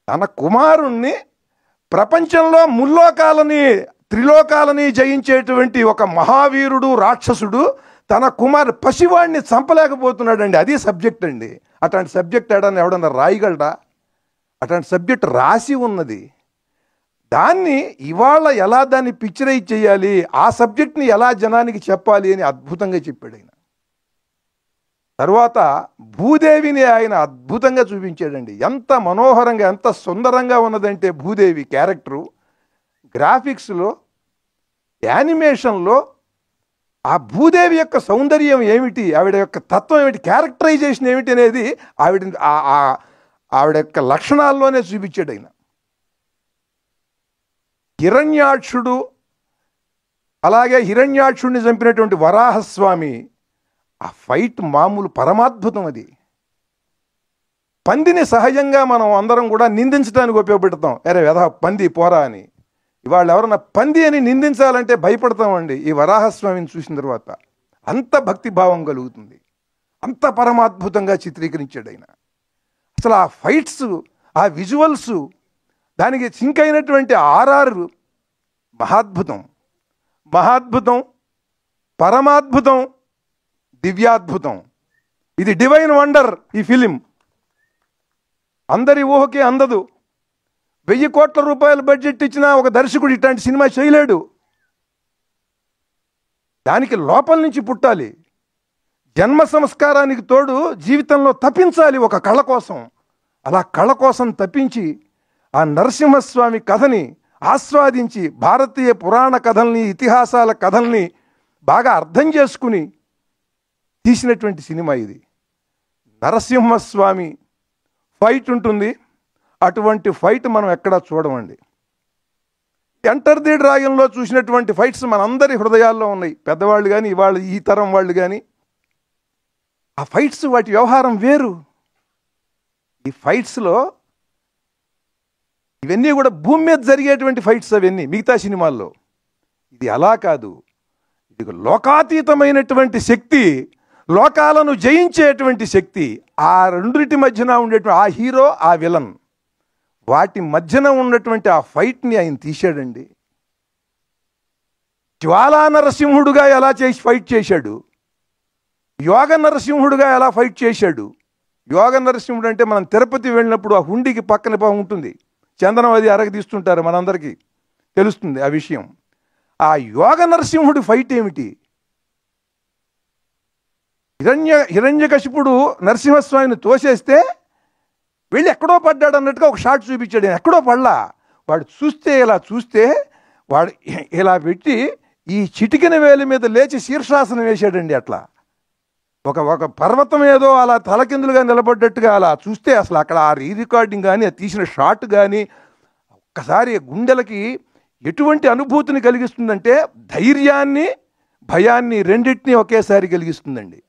తన కుమారుణ్ణి ప్రపంచంలో త్రిలోకాలని జయించేటువంటి ఒక మహావీరుడు, రాక్షసుడు తన పసివాడిని చంపలేకపోతున్నాడండి. అది సబ్జెక్ట్ అండి. అట్లాంటి సబ్జెక్ట్ ఎవడన్నా రాయగలడా? అట్లాంటి సబ్జెక్ట్ రాసి ఉన్నది. దాన్ని ఇవాళ ఎలా దాన్ని పిక్చరైజ్ చేయాలి, ఆ సబ్జెక్ట్ని ఎలా జనానికి చెప్పాలి అని అద్భుతంగా చెప్పాడు ఆయన. తర్వాత భూదేవిని ఆయన అద్భుతంగా చూపించాడండి. ఎంత మనోహరంగా, ఎంత సుందరంగా ఉన్నదంటే భూదేవి క్యారెక్టరు, గ్రాఫిక్స్లో, యానిమేషన్లో ఆ భూదేవి యొక్క సౌందర్యం ఏమిటి, ఆవిడ యొక్క తత్వం ఏమిటి, క్యారెక్టరైజేషన్ ఏమిటి అనేది ఆవిడ యొక్క లక్షణాల్లోనే చూపించాడు ఆయన. హిరణ్యాక్షుడు, అలాగే హిరణ్యాక్షుడిని చంపినటువంటి వరాహస్వామి, ఆ ఫైట్ మామూలు పరమాద్భుతం. అది పందిని సహజంగా మనం అందరం కూడా నిందించడానికి ఉపయోగపెడతాం. అరే పంది పోరా అని. ఇవాళ ఎవరన్నా పంది అని నిందించాలంటే భయపడతామండి. ఈ వరాహస్వామిని చూసిన తర్వాత అంత భక్తిభావం కలుగుతుంది. అంత పరమాద్భుతంగా చిత్రీకరించాడు ఆయన. అసలు ఆ ఫైట్స్, ఆ విజువల్స్, దానికి సింక్ అయినటువంటి ఆర్ఆర్ మహాద్భుతం, మహాద్భుతం, పరమాద్భుతం. దివ్యాద్భుతం. ఇది డివైన్ వండర్. ఈ ఫిలిం అందరి ఊహకి అందదు. 1000 కోట్ల రూపాయల బడ్జెట్ ఇచ్చిన ఒక దర్శకుడు ఇట్లాంటి సినిమా చేయలేడు. దానికి లోపల నుంచి పుట్టాలి. జన్మ సంస్కారానికి తోడు జీవితంలో తప్పించాలి ఒక కళ కోసం. అలా కళ కోసం తప్పించి ఆ నరసింహస్వామి కథని ఆస్వాదించి భారతీయ పురాణ కథల్ని, ఇతిహాసాల కథల్ని బాగా అర్థం చేసుకుని తీసినటువంటి సినిమా ఇది. నరసింహస్వామి ఫైట్ ఉంటుంది. అటువంటి ఫైట్ మనం ఎక్కడా చూడమండి. ఎంటర్ ది డ్రాగన్లో చూసినటువంటి ఫైట్స్ మనందరి హృదయాల్లో ఉన్నాయి. పెద్దవాళ్ళు కానీ ఇవాళ ఈ తరం వాళ్ళు కానీ ఆ ఫైట్స్ వాటి వ్యవహారం వేరు. ఈ ఫైట్స్లో ఇవన్నీ కూడా భూమి మీద జరిగేటువంటి ఫైట్స్ అవన్నీ మిగతా సినిమాల్లో. ఇది అలా కాదు. ఇది లోకాతీతమైనటువంటి శక్తి, లోకాలను జయించేటువంటి శక్తి. ఆ రెండింటి మధ్యన ఉండేటువంటి ఆ హీరో, ఆ విలన్, వాటి మధ్యన ఉన్నటువంటి ఆ ఫైట్ని ఆయన తీశాడండి. జ్వాలా నరసింహుడుగా ఎలా చేసి ఫైట్ చేశాడు, యోగ నరసింహుడుగా ఎలా ఫైట్ చేశాడు. యోగ నరసింహుడు అంటే మనం తిరుపతి వెళ్ళినప్పుడు ఆ హుండీకి పక్కన ఉంటుంది, చందనం అది అరగదీస్తుంటారు, మనందరికీ తెలుస్తుంది ఆ విషయం. ఆ యోగ నరసింహుడి ఫైట్ ఏమిటి? హిరణ్యకశిపుడు నరసింహస్వామిని తోసేస్తే వెళ్ళి ఎక్కడో పడ్డాడు అన్నట్టుగా ఒక షాట్ చూపించాడు. ఎక్కడో పడలా. వాడు చూస్తే ఇలా చూస్తే వాడు ఇలా పెట్టి ఈ చిటికిన వేలి మీద లేచి శీర్షాసనం వేశాడండి. అట్లా ఒక పర్వతం ఏదో అలా తలకిందులుగా నిలబడ్డట్టుగా అలా చూస్తే అసలు అక్కడ ఆ రికార్డింగ్ కానీ, అది తీసిన షాట్ కానీ ఒక్కసారి గుండెలకి ఎటువంటి అనుభూతిని కలిగిస్తుందంటే ధైర్యాన్ని, భయాన్ని రెండింటినీ ఒకేసారి కలిగిస్తుందండి.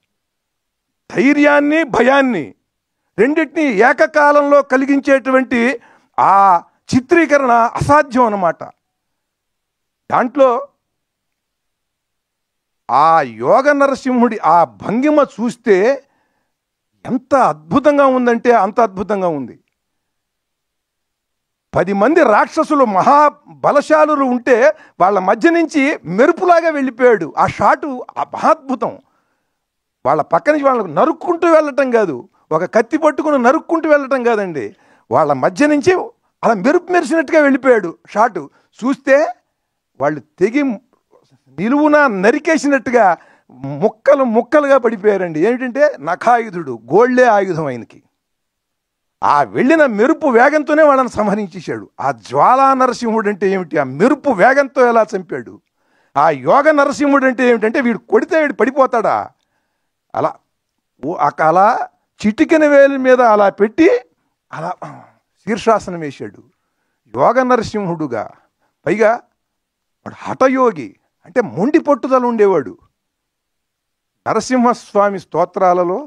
ధైర్యాన్ని, భయాన్ని రెండింటినీ ఏకకాలంలో కలిగించేటువంటి ఆ చిత్రీకరణ అసాధ్యం అన్నమాట. దాంట్లో ఆ యోగ నరసింహుడి ఆ భంగిమ చూస్తే ఎంత అద్భుతంగా ఉందంటే అంత అద్భుతంగా ఉంది. 10 మంది రాక్షసులు మహాబలశాలురు ఉంటే వాళ్ళ మధ్య నుంచి మెరుపులాగా వెళ్ళిపోయాడు. ఆ షాటు మహాద్భుతం. వాళ్ళ పక్క నుంచి వాళ్ళకు నరుక్కుంటూ వెళ్ళటం కాదు, ఒక కత్తి పట్టుకుని నరుక్కుంటూ వెళ్ళటం కాదండి, వాళ్ళ మధ్య నుంచి అలా మెరుపు మెరిసినట్టుగా వెళ్ళిపోయాడు షాటు. చూస్తే వాళ్ళు తెగి నిలువున నరికేసినట్టుగా ముక్కలు ముక్కలుగా పడిపోయారండి. ఏమిటంటే నఖాయుధుడు, గోళ్లే ఆయుధం ఆయనకి. ఆ వెళ్ళిన మెరుపు వేగంతోనే వాళ్ళని సంహరించేశాడు. ఆ జ్వాలా నరసింహుడు అంటే ఏమిటి? ఆ మెరుపు వేగంతో ఎలా చంపాడు. ఆ యోగ నరసింహుడు అంటే ఏమిటంటే వీడు కొడితే వీడు పడిపోతాడా, అలా అలా చిటికిన వేలి మీద అలా పెట్టి అలా శీర్షాసనం వేశాడు యోగ నరసింహుడుగా. పైగా వాడు హఠయోగి, అంటే మొండి పట్టుదల ఉండేవాడు. నరసింహస్వామి స్తోత్రాలలో,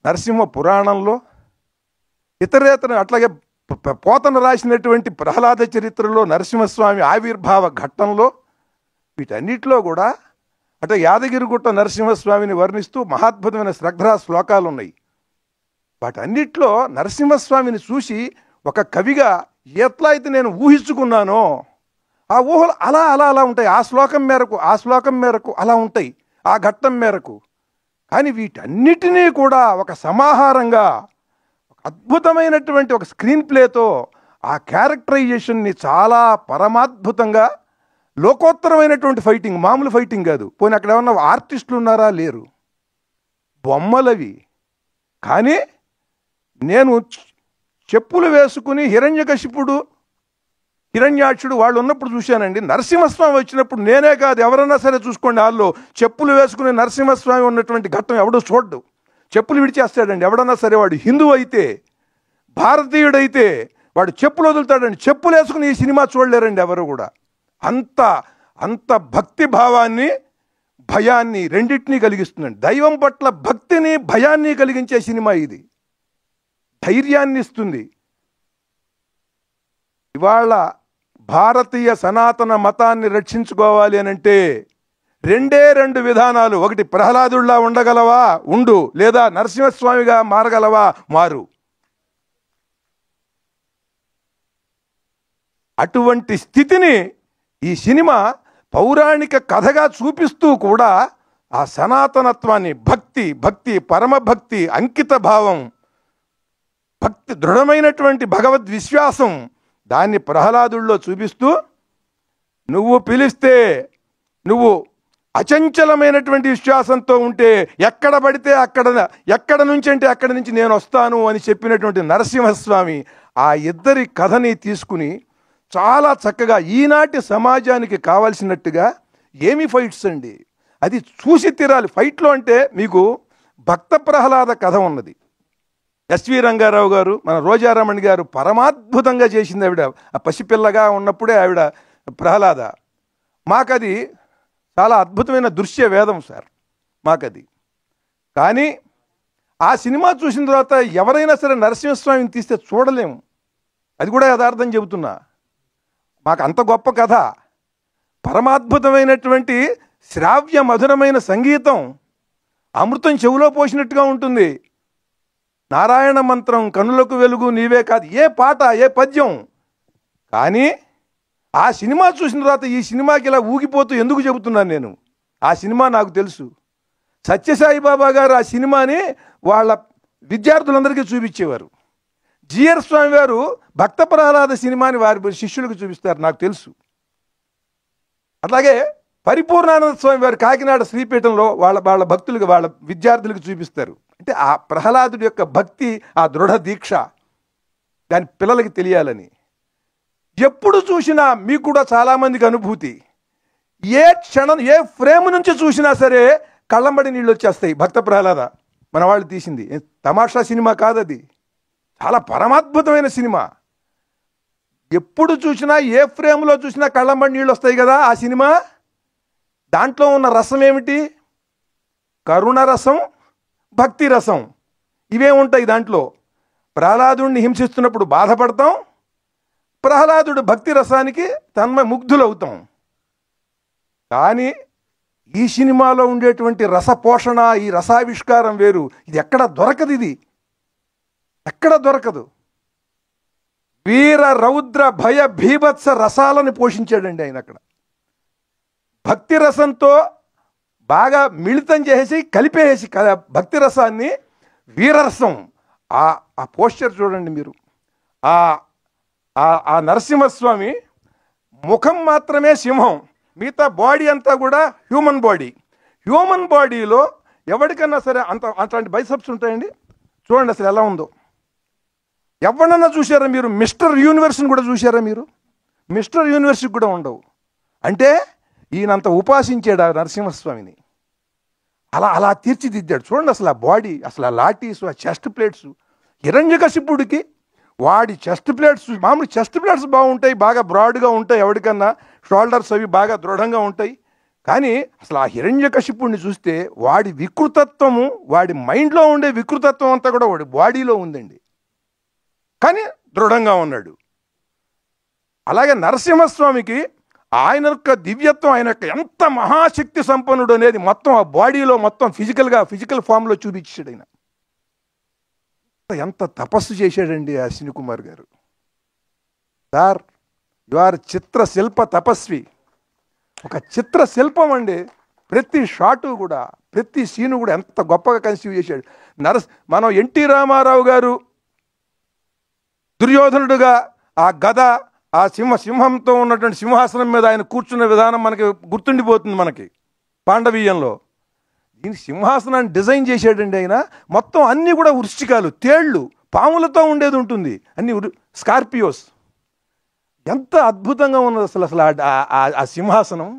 నరసింహ పురాణంలో, ఇతరేతర అట్లాగే పోతన రాసినటువంటి ప్రహ్లాద చరిత్రలో, నరసింహస్వామి ఆవిర్భావ ఘట్టంలో, వీటన్నిటిలో కూడా అంటే యాదగిరిగుట్ట నరసింహస్వామిని వర్ణిస్తూ మహాద్భుతమైన శ్రద్ధా శ్లోకాలు ఉన్నాయి. వాటన్నిటిలో నరసింహస్వామిని చూసి ఒక కవిగా ఎట్లా అయితే నేను ఊహించుకున్నానో ఆ ఊహలు అలా అలా అలా ఉంటాయి. ఆ శ్లోకం మేరకు అలా ఉంటాయి, ఆ ఘట్టం మేరకు. కానీ వీటన్నిటినీ కూడా ఒక సమాహారంగా అద్భుతమైనటువంటి ఒక స్క్రీన్ ప్లేతో ఆ క్యారెక్టరైజేషన్ని చాలా పరమాద్భుతంగా, లోకోత్తరమైనటువంటి ఫైటింగ్, మామూలు ఫైటింగ్ కాదు. పోనీ అక్కడ ఏమన్నా ఆర్టిస్టులు ఉన్నారా? లేరు, బొమ్మలవి. కానీ నేను చెప్పులు వేసుకుని హిరణ్యకశిపుడు, హిరణ్యాక్షుడు వాళ్ళు ఉన్నప్పుడు చూశానండి. నరసింహస్వామి వచ్చినప్పుడు నేనే కాదు ఎవరన్నా సరే చూసుకోండి, వాళ్ళు చెప్పులు వేసుకుని నరసింహస్వామి ఉన్నటువంటి ఘట్టం ఎవడో చూడ్డు. చెప్పులు విడిచేస్తాడండి ఎవడన్నా సరే. వాడు హిందువు అయితే, భారతీయుడైతే వాడు చెప్పులు వదులుతాడండి. చెప్పులు వేసుకుని ఈ సినిమా చూడలేరండి ఎవరు కూడా. అంత భక్తి భావాన్ని, భయాన్ని రెండింటినీ కలిగిస్తుందండి. దైవం పట్ల భక్తిని, భయాన్ని కలిగించే సినిమా ఇది. ధైర్యాన్ని ఇస్తుంది. ఇవాళ భారతీయ సనాతన మతాన్ని రక్షించుకోవాలి అనంటే 2 విధానాలు. ఒకటి, ప్రహ్లాదుల్లా ఉండగలవా ఉండు, లేదా నరసింహస్వామిగా మారగలవా మారు. అటువంటి స్థితిని ఈ సినిమా పౌరాణిక కథగా చూపిస్తూ కూడా ఆ సనాతనత్వాన్ని, భక్తి పరమభక్తి, అంకిత భావం, భక్తి, దృఢమైనటువంటి భగవద్ విశ్వాసం, దాన్ని ప్రహ్లాదుల్లో చూపిస్తూ, నువ్వు పిలిస్తే, నువ్వు అచంచలమైనటువంటి విశ్వాసంతో ఉంటే ఎక్కడ పడితే ఎక్కడ నుంచి అంటే అక్కడి నుంచి నేను వస్తాను అని చెప్పినటువంటి నరసింహస్వామి ఆ ఇద్దరి కథని తీసుకుని చాలా చక్కగా ఈనాటి సమాజానికి కావాల్సినట్టుగా, ఏమి ఫైట్స్ అండి, అది చూసి తీరాలి. ఫైట్లో అంటే మీకు భక్త ప్రహ్లాద కథ ఉన్నది. ఎస్వి రంగారావు గారు, మన రోజారమణి గారు పరమాద్భుతంగా చేసింది ఆవిడ. ఆ పసిపిల్లగా ఉన్నప్పుడే ఆవిడ ప్రహ్లాద. మాకది చాలా అద్భుతమైన దృశ్య వేదం సార్ మాకది. కానీ ఆ సినిమా చూసిన తర్వాత ఎవరైనా సరే నరసింహస్వామిని తీస్తే చూడలేము. అది కూడా యథార్థం చెబుతున్నా. మాకు అంత గొప్ప కథ, పరమాద్భుతమైనటువంటి శ్రావ్య మధురమైన సంగీతం, అమృతం చెవులో పోసినట్టుగా ఉంటుంది. నారాయణ మంత్రం, కన్నులకు వెలుగు నీవే కాదు, ఏ పాట ఏ పద్యం. కానీ ఆ సినిమా చూసిన తర్వాత ఈ సినిమాకి ఇలా ఊగిపోతూ ఎందుకు చెబుతున్నాను నేను, ఆ సినిమా నాకు తెలుసు. సత్యసాయి బాబా గారు ఆ సినిమాని వాళ్ళ విద్యార్థులందరికీ చూపించేవారు. జిఆర్ స్వామి వారు భక్త ప్రహ్లాద సినిమాని వారి శిష్యులకు చూపిస్తారు, నాకు తెలుసు. అట్లాగే పరిపూర్ణానంద స్వామి వారు కాకినాడ శ్రీపీఠంలో వాళ్ళ భక్తులకు, వాళ్ళ విద్యార్థులకు చూపిస్తారు. అంటే ఆ ప్రహ్లాదుడి యొక్క భక్తి, ఆ దృఢ దీక్ష దాని పిల్లలకి తెలియాలని. ఎప్పుడు చూసినా మీకు కూడా చాలామందికి అనుభూతి, ఏ క్షణం ఏ ఫ్రేమ్ నుంచి చూసినా సరే కళ్ళంబడి నీళ్ళు వచ్చేస్తాయి. భక్త ప్రహ్లాద మన వాళ్ళు తీసింది తమాషా సినిమా కాదది, చాలా పరమాద్భుతమైన సినిమా. ఎప్పుడు చూసినా ఏ ఫ్రేమ్లో చూసినా కళ్ళంబడి నీళ్ళు వస్తాయి కదా ఆ సినిమా. దాంట్లో ఉన్న రసం ఏమిటి? కరుణ రసం, భక్తి రసం, ఇవే ఉంటాయి దాంట్లో. ప్రహ్లాదుడిని హింసిస్తున్నప్పుడు బాధపడతాం, ప్రహ్లాదుడు భక్తి రసానికి ముగ్ధులవుతాం. కానీ ఈ సినిమాలో ఉండేటువంటి రసపోషణ, ఈ రసావిష్కారం వేరు. ఇది ఎక్కడ దొరకదు, ఇది ఎక్కడ దొరకదు. వీర రౌద్ర భయ భీభత్స రసాలను పోషించాడండి ఆయన అక్కడ. భక్తి రసంతో బాగా మిళితం చేసి కలిపేసి భక్తి రసాన్ని వీరరసం. ఆ పోస్చర్ చూడండి మీరు. ఆ నరసింహస్వామి ముఖం మాత్రమే సింహం, మిగతా బాడీ అంతా కూడా హ్యూమన్ బాడీ. హ్యూమన్ బాడీలో ఎవరికన్నా సరే అట్లాంటి బైసెప్స్ ఉంటాయండి. చూడండి అసలు ఎలా ఉందో. ఎవరన్నా చూసారా మీరు? మిస్టర్ యూనివర్స్ని కూడా చూసారా మీరు? మిస్టర్ యూనివర్స్కి కూడా ఉండవు. అంటే ఈయనంత ఉపాసించాడు ఆ నరసింహస్వామిని. అలా తీర్చిదిద్దాడు. చూడండి అసలు ఆ బాడీ, అసలు ఆ లాటీసు, ఆ చెస్ట్ ప్లేట్స్. హిరణ్యకశిపుడికి వాడి చెస్ట్ ప్లేట్స్, మామూలు చెస్ట్ ప్లేట్స్ బాగుంటాయి, బాగా బ్రాడ్గా ఉంటాయి, ఎవరికన్నా షోల్డర్స్ అవి బాగా దృఢంగా ఉంటాయి. కానీ అసలు ఆ హిరణ్యకశిపుడిని చూస్తే వాడి వికృతత్వము, వాడి మైండ్లో ఉండే వికృతత్వం అంతా కూడా వాడి బాడీలో ఉందండి. కానీ దృఢంగా ఉన్నాడు. అలాగే నరసింహస్వామికి ఆయన యొక్క దివ్యత్వం, ఆయన యొక్క ఎంత మహాశక్తి సంపన్నుడు అనేది మొత్తం ఆ బాడీలో మొత్తం ఫిజికల్ ఫామ్లో చూపించాడు ఆయన. ఎంత తపస్సు చేశాడండి ఆ అశ్విని కుమార్ గారు. సార్, యు ఆర్ చిత్రశిల్ప తపస్వి. ఒక చిత్రశిల్పం అండి. ప్రతి షాటు కూడా, ప్రతి సీను కూడా ఎంత గొప్పగా కన్సీవ్ చేశాడు. మనం ఎన్టీ రామారావు గారు దుర్యోధనుడుగా ఆ గద, ఆ సింహంతో ఉన్నటువంటి సింహాసనం మీద ఆయన కూర్చున్న విధానం మనకి గుర్తుండిపోతుంది మనకి పాండవీయంలో. దీని సింహాసనాన్ని డిజైన్ చేశాడండి ఆయన. మొత్తం అన్నీ కూడా వృశ్చికాలు, తేళ్లు, పాములతో ఉండేది ఉంటుంది, అన్ని స్కార్పియోస్. ఎంత అద్భుతంగా ఉన్నది అసలు ఆ సింహాసనం.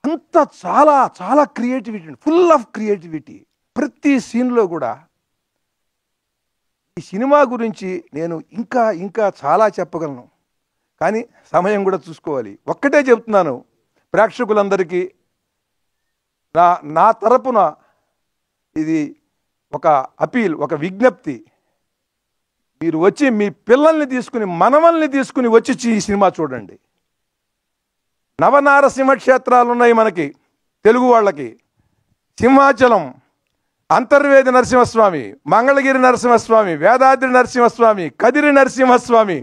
అంత చాలా చాలా క్రియేటివిటీ, ఫుల్ ఆఫ్ క్రియేటివిటీ ప్రతి సీన్లో కూడా. ఈ సినిమా గురించి నేను ఇంకా చాలా చెప్పగలను, కానీ సమయం కూడా చూసుకోవాలి. ఒక్కటే చెప్తున్నాను ప్రేక్షకులందరికీ, నా తరపున ఇది ఒక అపీల్, ఒక విజ్ఞప్తి. మీరు వచ్చి మీ పిల్లల్ని తీసుకుని, మనవల్ని తీసుకుని వచ్చి ఈ సినిమా చూడండి. నవనారసింహ క్షేత్రాలు ఉన్నాయి మనకి తెలుగు వాళ్ళకి. సింహాచలం, అంతర్వేది నరసింహస్వామి, మంగళగిరి నరసింహస్వామి, వేదాద్రి నరసింహస్వామి, కదిరి నరసింహస్వామి.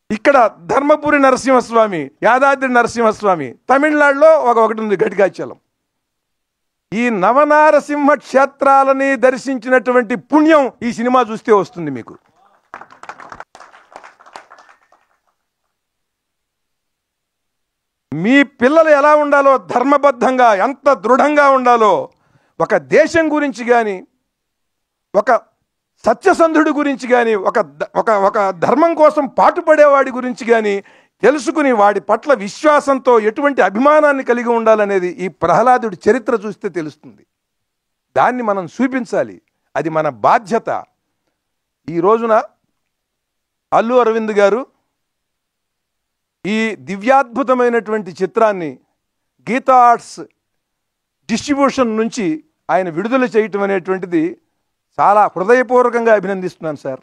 ఇక్కడ ధర్మపురి నరసింహస్వామి, యాదాద్రి నరసింహస్వామి, తమిళనాడులో ఒకటి ఉంది ఘటికాచలం. ఈ నవనారసింహ క్షేత్రాలని దర్శించినటువంటి పుణ్యం ఈ సినిమా చూస్తే వస్తుంది మీకు. మీ పిల్లలు ఎలా ఉండాలో, ధర్మబద్ధంగా ఎంత దృఢంగా ఉండాలో, ఒక దేశం గురించి కానీ, ఒక సత్యసంధుడి గురించి కానీ, ఒక ధర్మం కోసం పాటుపడేవాడి గురించి కానీ తెలుసుకుని వాడి పట్ల విశ్వాసంతో ఎటువంటి అభిమానాన్ని కలిగి ఉండాలనేది ఈ ప్రహ్లాదుడి చరిత్ర చూస్తే తెలుస్తుంది. దాన్ని మనం చూపించాలి, అది మన బాధ్యత. ఈ రోజున అల్లు అరవింద్ గారు ఈ దివ్యాద్భుతమైనటువంటి చిత్రాన్ని గీతా ఆర్ట్స్ డిస్ట్రిబ్యూషన్ నుంచి ఆయన విడుదల చేయటం అనేటువంటిది చాలా హృదయపూర్వకంగా అభినందిస్తున్నాను సార్.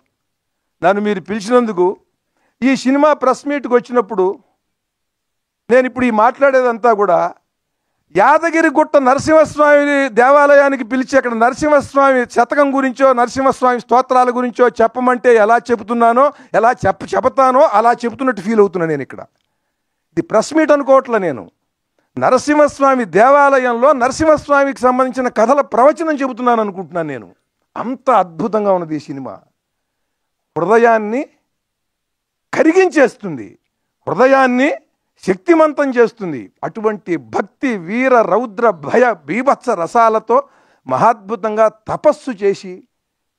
నన్ను మీరు పిలిచినందుకు. ఈ సినిమా ప్రెస్ మీట్కి వచ్చినప్పుడు నేను ఇప్పుడు ఈ మాట్లాడేదంతా కూడా యాదగిరిగుట్ట నరసింహస్వామి దేవాలయానికి పిలిచి అక్కడ నరసింహస్వామి శతకం గురించో, నరసింహస్వామి స్తోత్రాల గురించో చెప్పమంటే ఎలా చెబుతున్నానో, ఎలా చెబుతానో అలా చెబుతున్నట్టు ఫీల్ అవుతున్నాను నేను. ఇక్కడ ఇది ప్రెస్ మీట్ అనుకోవట్లే, నేను నరసింహస్వామి దేవాలయంలో నరసింహస్వామికి సంబంధించిన కథల ప్రవచనం చెబుతున్నాను అనుకుంటున్నాను నేను. అంత అద్భుతంగా ఉన్నది ఈ సినిమా. హృదయాన్ని కరిగించేస్తుంది, హృదయాన్ని శక్తిమంతం చేస్తుంది. అటువంటి భక్తి, వీర, రౌద్ర, భయ, బీభత్స రసాలతో మహాద్భుతంగా తపస్సు చేసి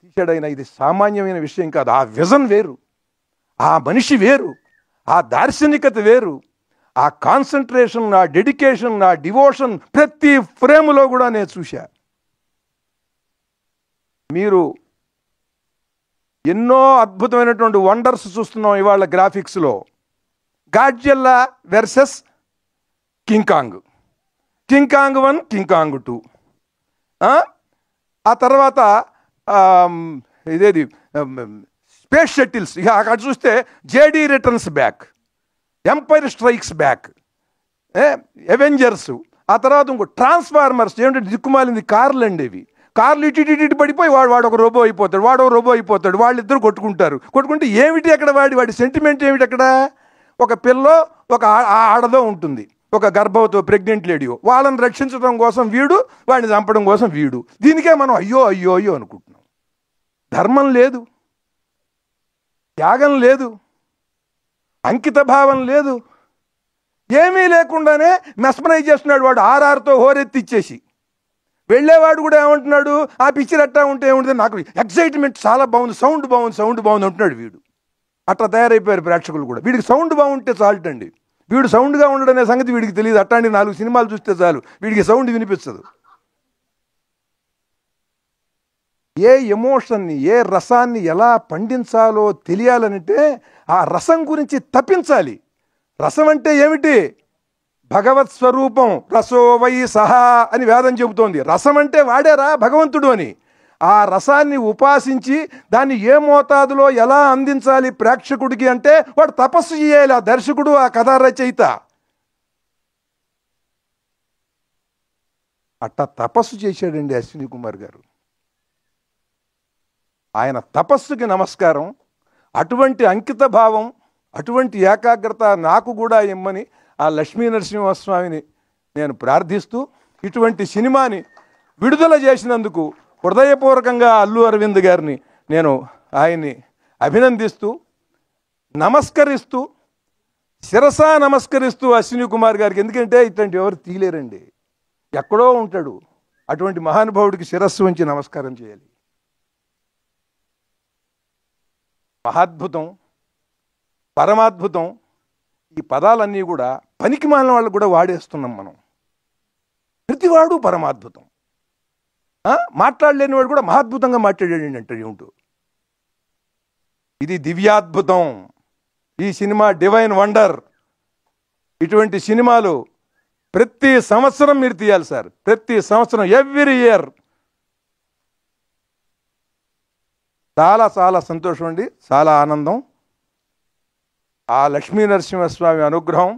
తీసాడైన. ఇది సామాన్యమైన విషయం కాదు. ఆ విజన్ వేరు, ఆ మనిషి వేరు, ఆ దార్శనికత వేరు, ఆ కాన్సన్ట్రేషన్, ఆ డెడికేషన్, ఆ డివోషన్ ప్రతి ఫ్రేములో కూడా నేను చూశా. మీరు ఎన్నో అద్భుతమైనటువంటి వండర్స్ చూస్తున్నాం ఇవాళ గ్రాఫిక్స్లో. Godzilla versus King Kong, King Kong 1, King Kong 2, ఆ తర్వాత ఇదేది స్పేస్ షటిల్స్. ఇక అక్కడ చూస్తే Jedi returns back, empire strikes back, Avengers, ఆ తర్వాత ఇంకో ట్రాన్స్ఫార్మర్స్. ఏమిటంటే దిక్కుమాలింది కార్లు అండి. ఇవి కార్లు ఇటు పడిపోయి వాడు ఒక రోబో అయిపోతాడు, వాడు రోబో అయిపోతాడు, వాళ్ళిద్దరు కొట్టుకుంటే ఏమిటి అక్కడ వాడి సెంటిమెంట్ ఏమిటి అక్కడ? ఒక పిల్లో ఒక ఆడదో ఉంటుంది, ఒక గర్భవతో ప్రెగ్నెంట్ లేడీయో, వాళ్ళని రక్షించడం కోసం వీడు, వాడిని చంపడం కోసం వీడు. దీనికే మనం అయ్యో అయ్యో అయ్యో అనుకుంటున్నాం. ధర్మం లేదు, త్యాగం లేదు, అంకిత భావం లేదు, ఏమీ లేకుండానే మెస్మరైజ్ చేస్తున్నాడు వాడు. ఆర్ఆర్తో హోరెత్తిచ్చేసి వెళ్ళేవాడు కూడా ఏమంటున్నాడు, ఆ పిక్చర్ అట్టా ఉంటే ఏముంటుంది, నాకు ఎక్సైట్మెంట్ చాలా బాగుంది, సౌండ్ బాగుంది అంటున్నాడు వీడు. అట్లా తయారైపోయారు ప్రేక్షకులు కూడా. వీడికి సౌండ్ బాగుంటే చాలుటండి. వీడు సౌండ్గా ఉండడనే సంగతి వీడికి తెలియదు. అట్లాంటి 4 సినిమాలు చూస్తే చాలు, వీడికి సౌండ్ వినిపించదు. ఏ ఎమోషన్ని, ఏ రసాన్ని ఎలా పండించాలో తెలియాలంటే ఆ రసం గురించి తప్పించాలి. రసం అంటే ఏమిటి? భగవత్ స్వరూపం. రసో వై సహా అని వేదం చెబుతోంది. రసం అంటే వాడేరా భగవంతుడు అని. ఆ రసాన్ని ఉపాసించి దాన్ని ఏ మోతాదులో ఎలా అందించాలి ప్రేక్షకుడికి అంటే వాడు తపస్సు చేయాలి. ఆ దర్శకుడు, ఆ కథా రచయిత అట్టా తపస్సు చేశాడండి అశ్విని కుమార్ గారు. ఆయన తపస్సుకి నమస్కారం. అటువంటి అంకిత భావం, అటువంటి ఏకాగ్రత నాకు కూడా ఇమ్మని ఆ లక్ష్మీ నరసింహస్వామిని నేను ప్రార్థిస్తూ, ఇటువంటి సినిమాని విడుదల చేసినందుకు హృదయపూర్వకంగా అల్లు అరవింద్ గారిని నేను ఆయన్ని అభినందిస్తూ, నమస్కరిస్తూ, శిరసా నమస్కరిస్తూ అశ్విని కుమార్ గారికి. ఎందుకంటే ఇట్లాంటి ఎవరు తీలేరండి, ఎక్కడో ఉంటాడు. అటువంటి మహానుభావుడికి శిరస్సు ఉంచి నమస్కారం చేయాలి. మహాద్భుతం, పరమాద్భుతం, ఈ పదాలన్నీ కూడా పనికి మాలిన వాళ్ళకు కూడా వాడేస్తున్నాం మనం. ప్రతివాడు పరమాద్భుతం. మాట్లాడలేని వాడు కూడా మహాద్భుతంగా మాట్లాడాడు అంటే ఏమిటో. ఇది దివ్యాద్భుతం. ఈ సినిమా డివైన్ వండర్. ఇటువంటి సినిమాలు ప్రతి సంవత్సరం మీరు తీయాలి సార్, ప్రతి సంవత్సరం, ఎవ్రీ ఇయర్. చాలా చాలా సంతోషం అండి, చాలా ఆనందం. ఆ లక్ష్మీ నరసింహస్వామి అనుగ్రహం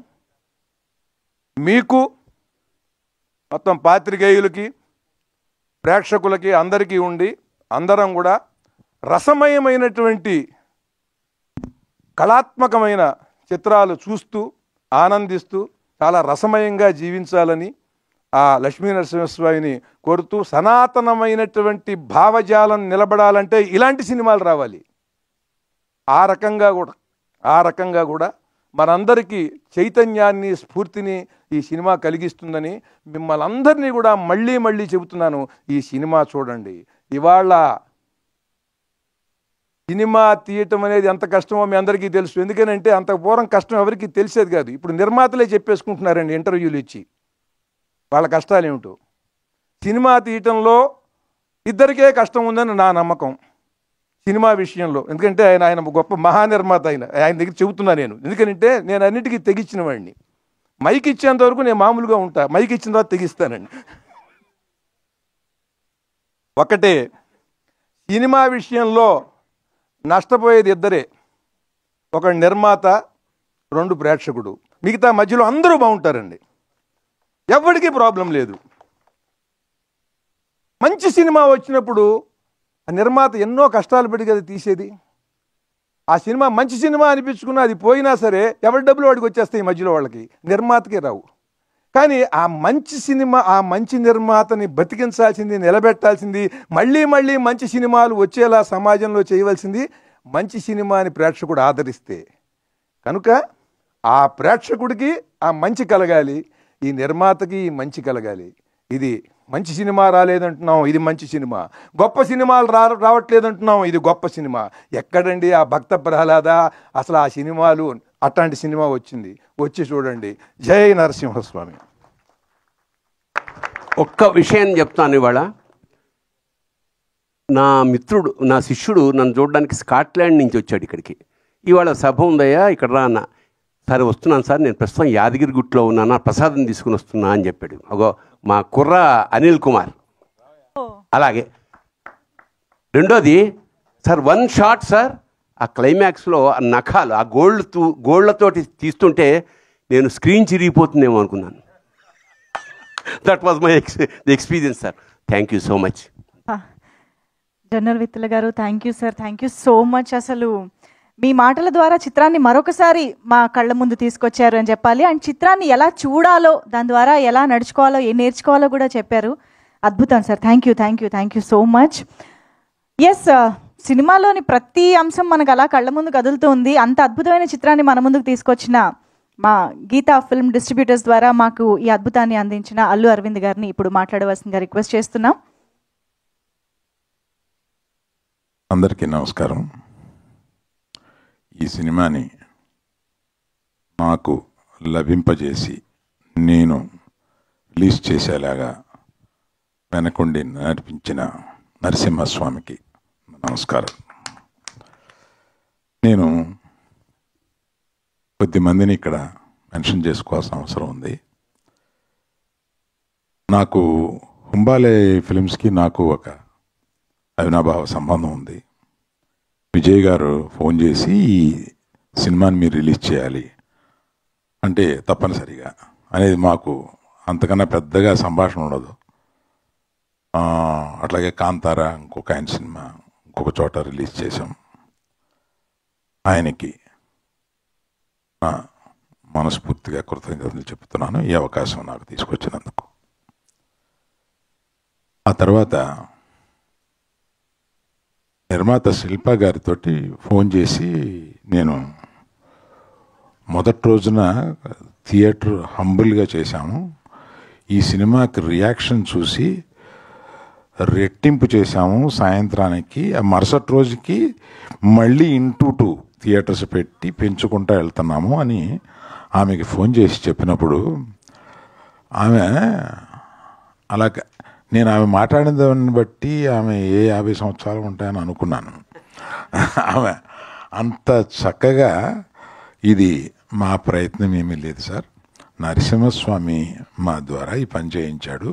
మీకు, మొత్తం పాత్రికేయులకి, ప్రేక్షకులకి, అందరికీ ఉండి అందరం కూడా రసమయమైనటువంటి కళాత్మకమైన చిత్రాలు చూస్తూ ఆనందిస్తూ చాలా రసమయంగా జీవించాలని ఆ లక్ష్మీ నరసింహస్వామిని కోరుతూ, సనాతనమైనటువంటి భావజాలం నిలబడాలంటే ఇలాంటి సినిమాలు రావాలి. ఆ రకంగా కూడా మనందరికీ చైతన్యాన్ని, స్ఫూర్తిని ఈ సినిమా కలిగిస్తుందని మిమ్మల్ని అందరినీ కూడా మళ్ళీ చెబుతున్నాను, ఈ సినిమా చూడండి. ఇవాళ సినిమా తీయటం అనేది ఎంత కష్టమో మీ అందరికీ తెలుసు. ఎందుకనంటే అంత పూర్వం కష్టం ఎవరికి తెలిసేది కాదు. ఇప్పుడు నిర్మాతలే చెప్పేసుకుంటున్నారండి ఇంటర్వ్యూలు ఇచ్చి వాళ్ళ కష్టాలు ఏమిటో. సినిమా తీయటంలో ఇద్దరికే కష్టం ఉందని నా నమ్మకం సినిమా విషయంలో. ఎందుకంటే ఆయన గొప్ప మహానిర్మాత, ఆయన దగ్గర చెబుతున్నా నేను. ఎందుకంటే నేను అన్నిటికీ తెగించిన వాడిని. మైక్ ఇచ్చేంత వరకు నేను మామూలుగా ఉంటా, మైక్ ఇచ్చిన తర్వాత తెగిస్తానండి. ఒకటే, సినిమా విషయంలో నష్టపోయేది ఇద్దరే, ఒక నిర్మాత, రెండు ప్రేక్షకుడు. మిగతా మధ్యలో అందరూ బాగుంటారండి, ఎవరికి ప్రాబ్లం లేదు. మంచి సినిమా వచ్చినప్పుడు ఆ నిర్మాత ఎన్నో కష్టాలు పడి కదా తీసేది. ఆ సినిమా మంచి సినిమా అనిపించుకున్నా అది పోయినా సరే ఎవరి డబ్బులు వాడికి వచ్చేస్తాయి, మధ్యలో వాళ్ళకి, నిర్మాతకే రావు. కానీ ఆ మంచి సినిమా, ఆ మంచి నిర్మాతని బతికించాల్సింది, నిలబెట్టాల్సింది, మళ్ళీ మంచి సినిమాలు వచ్చేలా సమాజంలో చేయవలసింది మంచి సినిమాని ప్రేక్షకుడు ఆదరిస్తే. కనుక ఆ ప్రేక్షకుడికి ఆ మంచి కలగాలి, ఈ నిర్మాతకి ఈ మంచి కలగాలి. ఇది మంచి సినిమా రాలేదంటున్నాం, ఇది మంచి సినిమా. గొప్ప సినిమాలు రావట్లేదంటున్నాం, ఇది గొప్ప సినిమా. ఎక్కడండి ఆ భక్త ప్రహ్లాద? అసలు ఆ సినిమాలు, అట్లాంటి సినిమా వచ్చింది, వచ్చి చూడండి. జై నరసింహస్వామి. ఒక్క విషయం చెప్తాను. ఇవాళ నా మిత్రుడు, నా శిష్యుడు నన్ను చూడడానికి స్కాట్లాండ్ నుంచి వచ్చాడు ఇక్కడికి. ఇవాళ సభ ఉందయ్యా ఇక్కడ రా అన్న. సరే వస్తున్నాను సార్, నేను ప్రస్తుతం యాదగిరిగుట్లో ఉన్నాను, ప్రసాదం తీసుకుని వస్తున్నా అని చెప్పాడు. అగో మా కుర్ర అనిల్ కుమార్. అలాగే రెండోది సార్, వన్ షాట్ సార్, ఆ క్లైమాక్స్లో ఆ నఖాలు, ఆ గోళ్ళతోటి తీస్తుంటే నేను స్క్రీన్ చిరిగిపోతుందేమో అనుకున్నాను. That was my experience sir. Thank you so much. జనరల్ విత్తుల గారు, thank you sir, thank you so much. అసలు మీ మాటల ద్వారా చిత్రాన్ని మరొకసారి మా కళ్ళ ముందు తీసుకొచ్చారు అని చెప్పాలి. అండ్ చిత్రాన్ని ఎలా చూడాలో, దాని ద్వారా ఎలా నడుచుకోవాలో, ఏం నేర్చుకోవాలో కూడా చెప్పారు. అద్భుతం sir, thank you so much. Yes, సినిమాలోని ప్రతి అంశం మనకు అలా కళ్ళ ముందు కదులుతుంది. అంత అద్భుతమైన చిత్రాన్ని మన ముందుకు తీసుకొచ్చిన మా గీతా ఫిల్మ్ డిస్ట్రిబ్యూటర్స్ ద్వారా మాకు ఈ అద్భుతాన్ని అందించిన అల్లు అరవింద్ గారిని ఇప్పుడు మాట్లాడవలసిందిగా రిక్వెస్ట్ చేస్తున్నాం. అందరికీ నమస్కారం. ఈ సినిమాని నాకు లభింపజేసి నేను రిలీజ్ చేసేలాగా వెనకుండి నడిపించిన నరసింహస్వామికి నమస్కారం. నేను కొద్దిమందిని ఇక్కడ మెన్షన్ చేసుకోవాల్సిన అవసరం ఉంది. నాకు హుంబాలే ఫిలిమ్స్కి నాకు ఒక అవినాభావ సంబంధం ఉంది. విజయ్ గారు ఫోన్ చేసి ఈ సినిమాని మీరు రిలీజ్ చేయాలి అంటే తప్పనిసరిగా అనేది, మాకు అంతకన్నా పెద్దగా సంభాషణ ఉండదు. అట్లాగే కాంతారా ఇంకొక ఆయన సినిమా ఇంకొక చోట రిలీజ్ చేశాం. ఆయనకి మనస్ఫూర్తిగా కృతజ్ఞతలు చెప్తున్నాను ఈ అవకాశం నాకు తీసుకొచ్చినందుకు. ఆ తర్వాత నిర్మాత శిల్ప గారితో ఫోన్ చేసి, నేను మొదటి రోజున థియేటర్ హంబుల్గా చేశాము, ఈ సినిమాకి రియాక్షన్ చూసి రెట్టింపు చేశాము సాయంత్రానికి. ఆ మరుసటి రోజుకి మళ్ళీ 2 థియేటర్స్ పెట్టి పెంచుకుంటూ వెళ్తున్నాము అని ఆమెకి ఫోన్ చేసి చెప్పినప్పుడు, ఆమె అలా, నేను ఆమె మాట్లాడిన దాన్ని బట్టి ఆమె ఏ 50 సంవత్సరాలు ఉంటాయని అనుకున్నాను. ఆమె అంత చక్కగా, ఇది మా ప్రయత్నం ఏమీ లేదు సార్, నరసింహస్వామి మా ద్వారా ఈ పని చేయించాడు,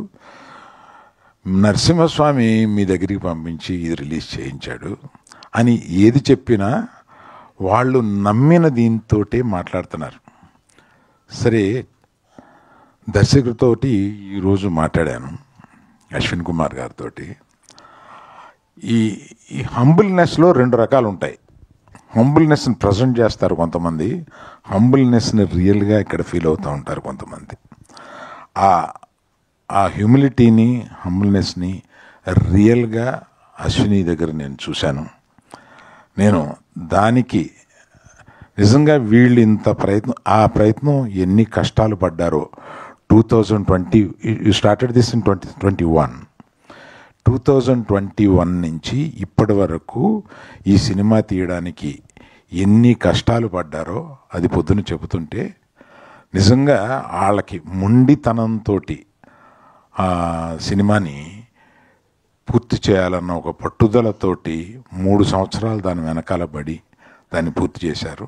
నరసింహస్వామి మీ దగ్గరికి పంపించి ఇది రిలీజ్ చేయించాడు అని ఏది చెప్పినా వాళ్ళు నమ్మిన దీంతోటే మాట్లాడుతున్నారు. సరే, దర్శకుడితోటి ఈరోజు మాట్లాడాను, అశ్విన్ కుమార్ గారితో. ఈ హంబుల్నెస్లో 2 రకాలు ఉంటాయి. హంబుల్నెస్ని ప్రజెంట్ చేస్తారు కొంతమంది, హంబుల్నెస్ని రియల్గా ఇక్కడ ఫీల్ అవుతూ ఉంటారు కొంతమంది. ఆ హ్యూమిలిటీని, హంబుల్నెస్ని రియల్గా అశ్విని దగ్గర నేను చూశాను. నేను దానికి నిజంగా వీళ్ళు ఇంత ఆ ప్రయత్నం ఎన్ని కష్టాలు పడ్డారో. 2020 యూ స్టార్టెడ్ దిస్ ఇన్ 2021 నుంచి ఇప్పటి వరకు ఈ సినిమా తీయడానికి ఎన్ని కష్టాలు పడ్డారో అది పొద్దున చెబుతుంటే నిజంగా వాళ్ళకి మొండితనంతో ఆ సినిమాని పూర్తి చేయాలన్న ఒక పట్టుదలతోటి 3 సంవత్సరాలు దాని వెనకాల పడి దాన్ని పూర్తి చేశారు.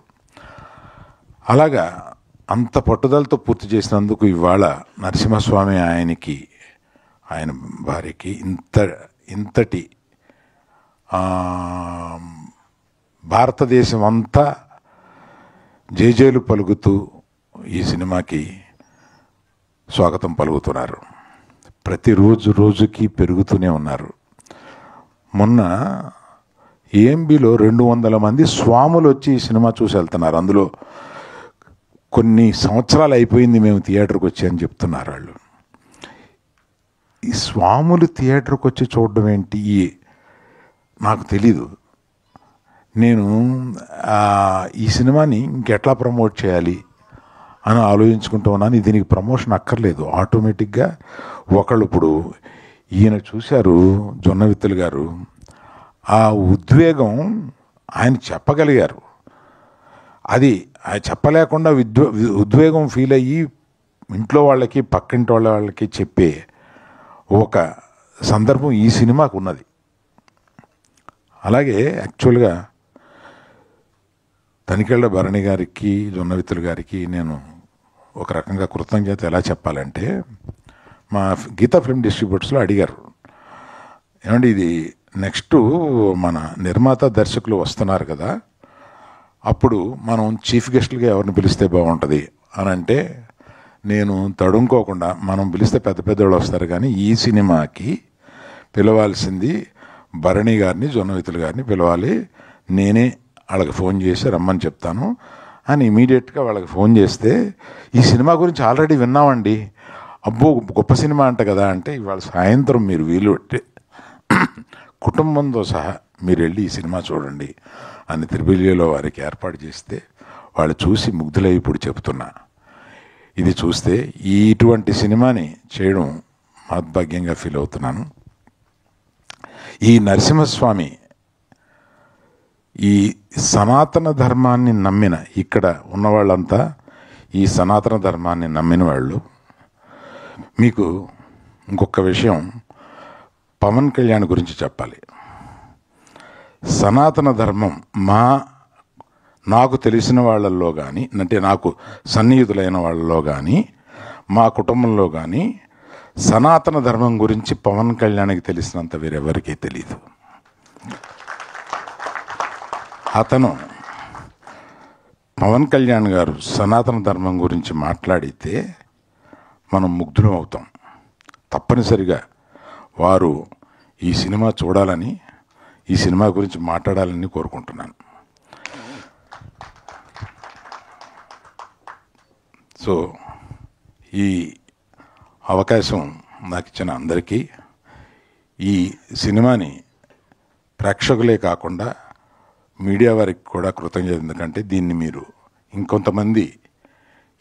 అలాగా అంత పట్టుదలతో పూర్తి చేసినందుకు ఇవాళ నరసింహస్వామి ఆయన భార్యకి ఇంతటి భారతదేశం అంతా జేజేలు పలుకుతూ ఈ సినిమాకి స్వాగతం పలుకుతున్నారు. ప్రతిరోజు రోజుకి పెరుగుతూనే ఉన్నారు. మొన్న ఏఎంబిలో 200 మంది స్వాములు వచ్చి ఈ సినిమా చూసి వెళ్తున్నారు. అందులో కొన్ని సంవత్సరాలు అయిపోయింది మేము థియేటర్కి వచ్చి అని చెప్తున్నారు వాళ్ళు. ఈ స్వాములు థియేటర్కి వచ్చి చూడడం ఏంటి నాకు తెలీదు. నేను ఈ సినిమాని ఇంకెట్లా ప్రమోట్ చేయాలి అని ఆలోచించుకుంటూ ఉన్నాను. దీనికి ప్రమోషన్ అక్కర్లేదు, ఆటోమేటిక్గా ఒకళ్ళు ఇప్పుడు ఈయన చూశారు జొన్నవిత్తులు గారు, ఆ ఉద్వేగం ఆయన చెప్పగలిగారు. అది ఆయన చెప్పలేకుండా ఉద్వేగం ఫీల్ అయ్యి ఇంట్లో వాళ్ళకి పక్కింటి వాళ్ళకి చెప్పే ఒక సందర్భం ఈ సినిమాకు ఉన్నది. అలాగే యాక్చువల్గా తనికెళ్ళ భరణి గారికి, జొన్నవిత్తులు గారికి నేను ఒక రకంగా కృతజ్ఞత ఎలా చెప్పాలంటే, మా గీతా ఫిల్మ్ డిస్ట్రిబ్యూటర్స్లో అడిగారు, ఏమంటే ఇది నెక్స్ట్ మన నిర్మాత దర్శకులు వస్తున్నారు కదా, అప్పుడు మనం చీఫ్ గెస్ట్లుగా ఎవరిని పిలిస్తే బాగుంటుంది అని అంటే, నేను తడుముకోకుండా మనం పిలిస్తే పెద్ద పెద్దవాళ్ళు వస్తారు కానీ ఈ సినిమాకి పిలవాల్సింది భరణి గారిని, జొన్నవిత్తులు గారిని పిలవాలి, నేనే వాళ్ళకి ఫోన్ చేసి రమ్మని చెప్తాను అని ఇమీడియట్గా వాళ్ళకి ఫోన్ చేస్తే, ఈ సినిమా గురించి ఆల్రెడీ విన్నామండి, అబ్బో గొప్ప సినిమా అంట కదా అంటే, ఇవాళ సాయంత్రం మీరు వీలు పెట్టి కుటుంబంతో సహా మీరు వెళ్ళి ఈ సినిమా చూడండి అని త్రిబిలియలో వారికి ఏర్పాటు చేస్తే వాళ్ళు చూసి ముగ్ధులై ఇప్పుడు చెప్తున్నా, ఇది చూస్తే ఇటువంటి సినిమాని చేయడం మహద్భాగ్యంగా ఫీల్ అవుతున్నాను. ఈ నరసింహస్వామి ఈ సనాతన ధర్మాన్ని నమ్మిన, ఇక్కడ ఉన్నవాళ్ళంతా ఈ సనాతన ధర్మాన్ని నమ్మిన వాళ్ళు. మీకు ఇంకొక విషయం పవన్ కళ్యాణ్ గురించి చెప్పాలి. సనాతన ధర్మం నాకు తెలిసిన వాళ్ళల్లో కానీ, అంటే నాకు సన్నిహితులైన వాళ్ళలో కానీ, మా కుటుంబంలో కానీ సనాతన ధర్మం గురించి పవన్ కళ్యాణ్కి తెలిసినంత వేరెవరికీ తెలియదు. అతను పవన్ కళ్యాణ్ గారు సనాతన ధర్మం గురించి మాట్లాడితే మనం ముగ్ధులం అవుతాం. తప్పనిసరిగా వారు ఈ సినిమా చూడాలని, ఈ సినిమా గురించి మాట్లాడాలని కోరుకుంటున్నాను. సో ఈ అవకాశం నాకు ఇచ్చిన అందరికీ, ఈ సినిమాని ప్రేక్షకులే కాకుండా మీడియా వారికి కూడా కృతజ్ఞత. ఎందుకంటే దీన్ని మీరు ఇంకొంతమంది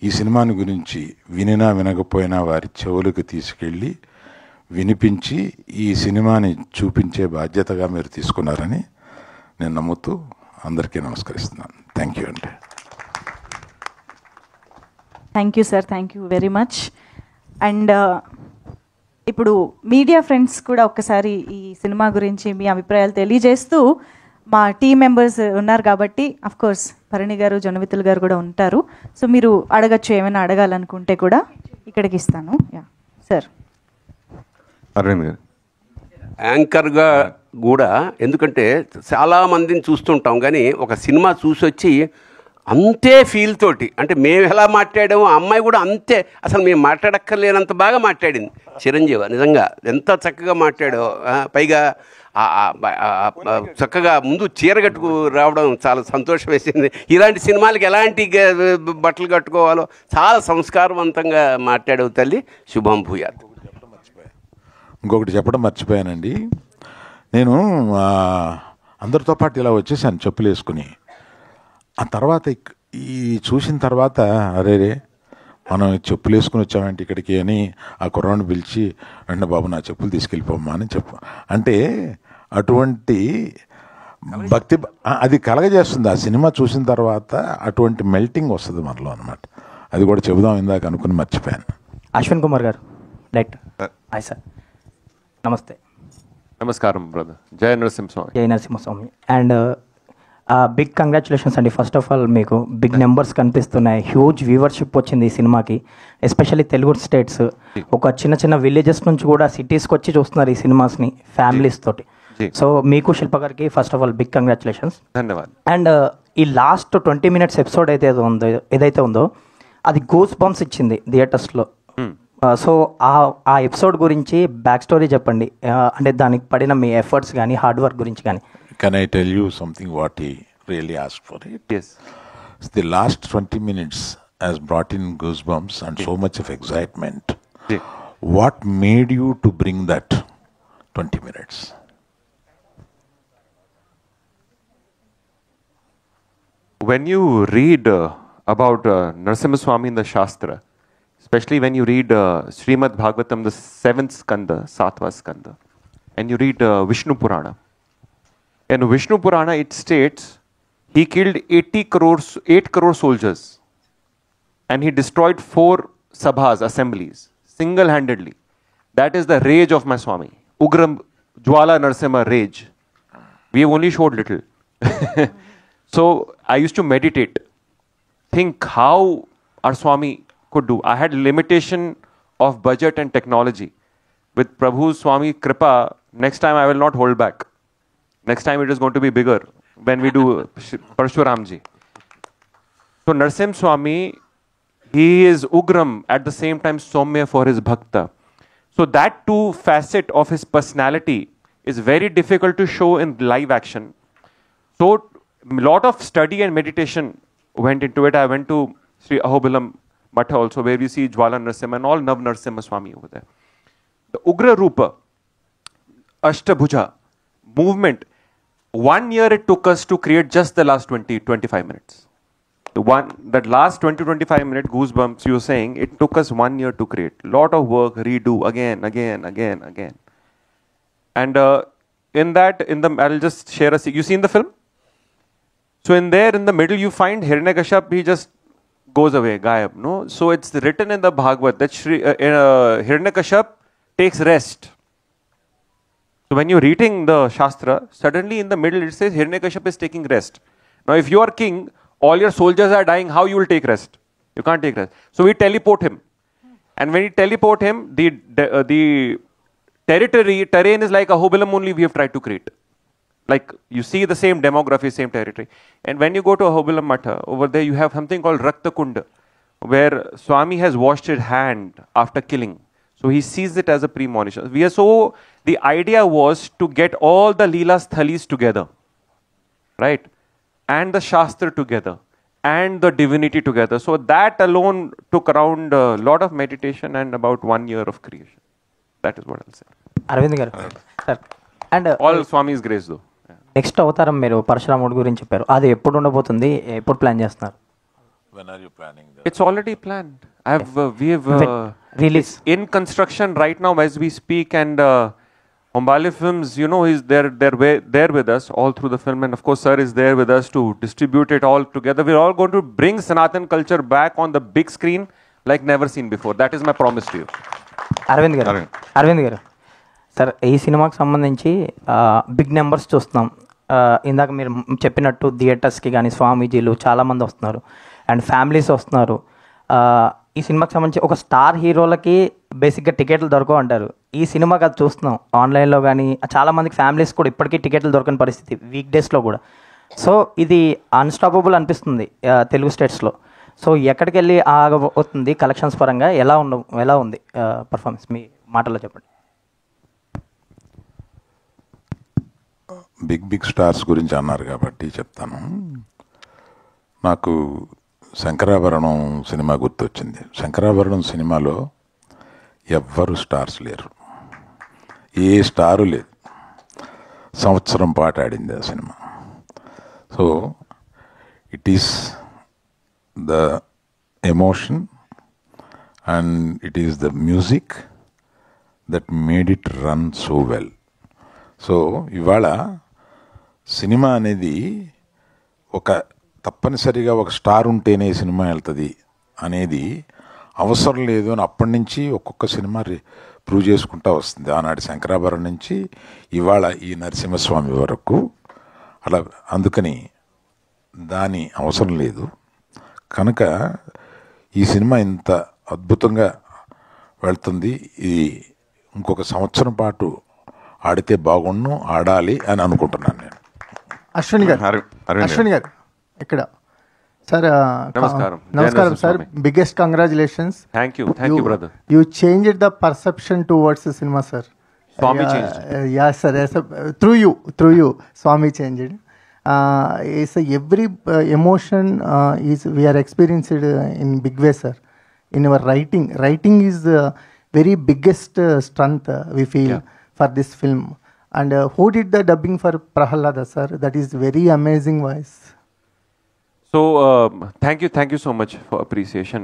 ఈ సినిమాని గురించి వినినా వినకపోయినా వారి చెవులకు తీసుకెళ్ళి వినిపించి ఈ సినిమాని చూపించే బాధ్యతగా మీరు తీసుకున్నారని నేను నమ్ముతూ అందరికీ నమస్కరిస్తున్నాను. థ్యాంక్ యూ అండి. Thank you sir, thank you very much. And ఇప్పుడు మీడియా ఫ్రెండ్స్ కూడా ఒక్కసారి ఈ సినిమా గురించి మీ అభిప్రాయాలు తెలియజేస్తూ, మా టీం మెంబర్స్ ఉన్నారు కాబట్టి అఫ్ కోర్స్ భరణి గారు, జొన్నవిత్తులు గారు కూడా ఉంటారు. సో మీరు అడగచ్చు, ఏమైనా అడగాలనుకుంటే కూడా ఇక్కడికి ఇస్తాను. Yeah sir. అరవింద్ గారు యాంకర్గా కూడా, ఎందుకంటే చాలామందిని చూస్తుంటాం కానీ ఒక సినిమా చూసి వచ్చి అంతే ఫీల్ తోటి, అంటే మేము ఎలా మాట్లాడామో అమ్మాయి కూడా అంతే, అసలు మేము మాట్లాడక్కర్లేనంత బాగా మాట్లాడింది. చిరంజీవి నిజంగా ఎంత చక్కగా మాట్లాడో. పైగా చక్కగా ముందు చీర కట్టుకు రావడం చాలా సంతోషం వేసింది. ఇలాంటి సినిమాలకి ఎలాంటి బట్టలు కట్టుకోవాలో చాలా సంస్కారవంతంగా మాట్లాడవు తల్లి. శుభం భూయాత్. ఇంకొకటి చెప్పడం మర్చిపోయానండి. నేను అందరితో పాటు ఇలా వచ్చేసాను చెప్పులు వేసుకుని. ఆ తర్వాత ఈ చూసిన తర్వాత అరే మనం చెప్పులు వేసుకుని వచ్చామంటే ఇక్కడికి అని ఆ కుర్రాన్ని పిలిచి అంటే బాబు నా చెప్పులు తీసుకెళ్ళిపోమ్మా అని చెప్పు అంటే అటువంటి భక్తి అది కలగజేస్తుంది. ఆ సినిమా చూసిన తర్వాత అటువంటి మెల్టింగ్ వస్తుంది మనలో అనమాట. అది కూడా చెబుదాం ఇందాక అనుకుని మర్చిపోయాను. అశ్విన్ కుమార్ గారు డైరెక్టర్. హాయ్ సార్, నమస్తే. నమస్కారం బ్రదర్. జయ నరసింహస్వామి. జయ నరసింహస్వామి. అండ్ బిగ్ కంగ్రాచులేషన్స్ అండి. ఫస్ట్ ఆఫ్ ఆల్ మీకు బిగ్ నెంబర్స్ కనిపిస్తున్నాయి, హ్యూజ్ వ్యూవర్షిప్ వచ్చింది ఈ సినిమాకి, ఎస్పెషల్లీ తెలుగు స్టేట్స్, ఒక చిన్న చిన్న విలేజెస్ నుంచి కూడా సిటీస్కి వచ్చి చూస్తున్నారు ఈ సినిమాస్ని ఫ్యామిలీస్ తోటి. సో మీకు శిల్ప గారికి first of all big congratulations. ధన్యవాదాలు. అండ్ ఈ లాస్ట్ 20 minutes ఎపిసోడ్ ఏదైతే ఉందో అది గూస్ బంప్స్ ఇచ్చింది థియేటర్స్లో. సో ఆ ఎపిసోడ్ గురించి బ్యాక్ స్టోరీ చెప్పండి, అంటే దానికి పడిన మీ ఎఫర్ట్స్ కానీ హార్డ్ వర్క్ గురించి కానీ. Can I tell you something what he really asked for it? Yes. The last 20 minutes has brought in goosebumps and so much of excitement. What made you to bring that 20 minutes? When you read about Narasimha Swami in the Shastra, especially when you read Srimad Bhagavatam, the 7th Skanda, 7th Skanda, and you read Vishnu Purana. In Vishnu Purana, it states he killed 8 crore soldiers and he destroyed 4 sabhas, assemblies, single-handedly. That is the rage of my Swami. Ugram Jwala Narasimha rage. We have only showed little. So I used to meditate, think how our Swami could do. I had limitation of budget and technology. With Prabhu's Swami Kripa, next time I will not hold back. Next time it is going to be bigger when we do Parshuramji. So Narasimha Swami, he is Ugram at the same time Soumya for his Bhakta. So that two facet of his personality is very difficult to show in live action. So a lot of study and meditation went into it. I went to Sri Ahobilam Matha also, where we see Jwala Narasimha and all Nav Narasimha Swami over there. The Ugra Rupa, Ashtabhuja, movement. 1 year it took us to create just the last 20-25 minutes. That last 20-25 minute goosebumps you were saying, it took us 1 year to create. Lot of work, redo again. And I'll just share you seen the film? So in the middle you find Hiranyakashipu, he just goes away, Gayab, no? So it's written in the Bhagavad that Hiranyakashipu takes rest. So when you're reading the Shastra, suddenly in the middle it says Hiranyakashipu is taking rest. Now if you are king, all your soldiers are dying, how you will take rest? You can't take rest. So we teleport him. And when we teleport him, the terrain is like Ahobilam only we have tried to create. Like you see the same demography, same territory. And when you go to Ahobilam Matha, over there you have something called Rakta Kunda, where Swami has washed his hand after killing. So he sees it as a premonition. The idea was to get all the Leelas Thalis together, right? And the Shastra together, and the divinity together. So that alone took around a lot of meditation and about 1 year of creation. That is what I'll say. Arvind గారు sir, and All Swami's grace though. Next అవతారం మీరు పరశురాముడి గురించి చెప్పారు, అది ఎప్పుడు ఉండబోతుంది, ఎప్పుడు plan చేస్తున్నారు? When are you planning that? It's already planned. We have Release. in construction right now as we speak, and Hombale Films, you know, they're there with us all through the film, and of course sir is there with us to distribute it all together. We're all going to bring Sanatan culture back on the big screen like never seen before. That is my promise to you. Arvind గారు sir, ఈ సినిమాకి సంబంధించి big numbers చూస్తున్నాం. ఇందాక మీరు చెప్పినట్టు థియేటర్స్కి కానీ స్వామీజీలు చాలామంది వస్తున్నారు అండ్ ఫ్యామిలీస్ వస్తున్నారు. ఈ సినిమాకి సంబంధించి ఒక స్టార్ హీరోలకి బేసిక్గా టికెట్లు దొరకవు అంటారు. ఈ సినిమాకి అది చూస్తున్నాం ఆన్లైన్లో కానీ, చాలామందికి ఫ్యామిలీస్ కూడా ఇప్పటికీ టికెట్లు దొరకని పరిస్థితి వీక్ డేస్లో కూడా. సో ఇది అన్స్టాపబుల్ అనిపిస్తుంది తెలుగు స్టేట్స్లో. సో ఎక్కడికి వెళ్ళి ఆగబోతుంది కలెక్షన్స్ పరంగా, ఎలా ఉంది పర్ఫార్మెన్స్, మీ మాటల్లో చెప్పండి. బిగ్ స్టార్స్ గురించి అన్నారు కాబట్టి చెప్తాను. నాకు శంకరాభరణం సినిమా గుర్తొచ్చింది. శంకరాభరణం సినిమాలో ఎవ్వరు స్టార్స్ లేరు, ఏ స్టారు లేదు. సంవత్సరం పాటు ఆడింది ఆ cinema. So it is the emotion and it is the music that made it run so well. So ఇవాళ సినిమా అనేది ఒక తప్పనిసరిగా ఒక స్టార్ ఉంటేనే సినిమా వెళ్తుంది అనేది అవసరం లేదు అని అప్పటి నుంచి ఒక్కొక్క సినిమా ప్రూవ్ చేసుకుంటూ వస్తుంది. ఆనాటి శంకరాభరణం నుంచి ఇవాళ ఈ నరసింహస్వామి వరకు అలా. అందుకని దాని అవసరం లేదు. కనుక ఈ సినిమా ఇంత అద్భుతంగా వెళ్తుంది. ఇది ఇంకొక సంవత్సరం పాటు ఆడితే బాగుండు, ఆడాలి అని అనుకుంటున్నాను నేను. అశ్విని గారు ఇక్కడ సార్. నమస్కారం sir. Biggest congratulations. Thank you brother. You changed the perception towards the cinema, sir. Swami changed. Yes sir, yes, sir. Through you Swami changed. Is every emotion is we are experienced in big way, sir. In our writing is the very biggest strength we feel for this film. And who did the dubbing for Prahalada, sir? That is very amazing voice. So thank you so much for appreciation.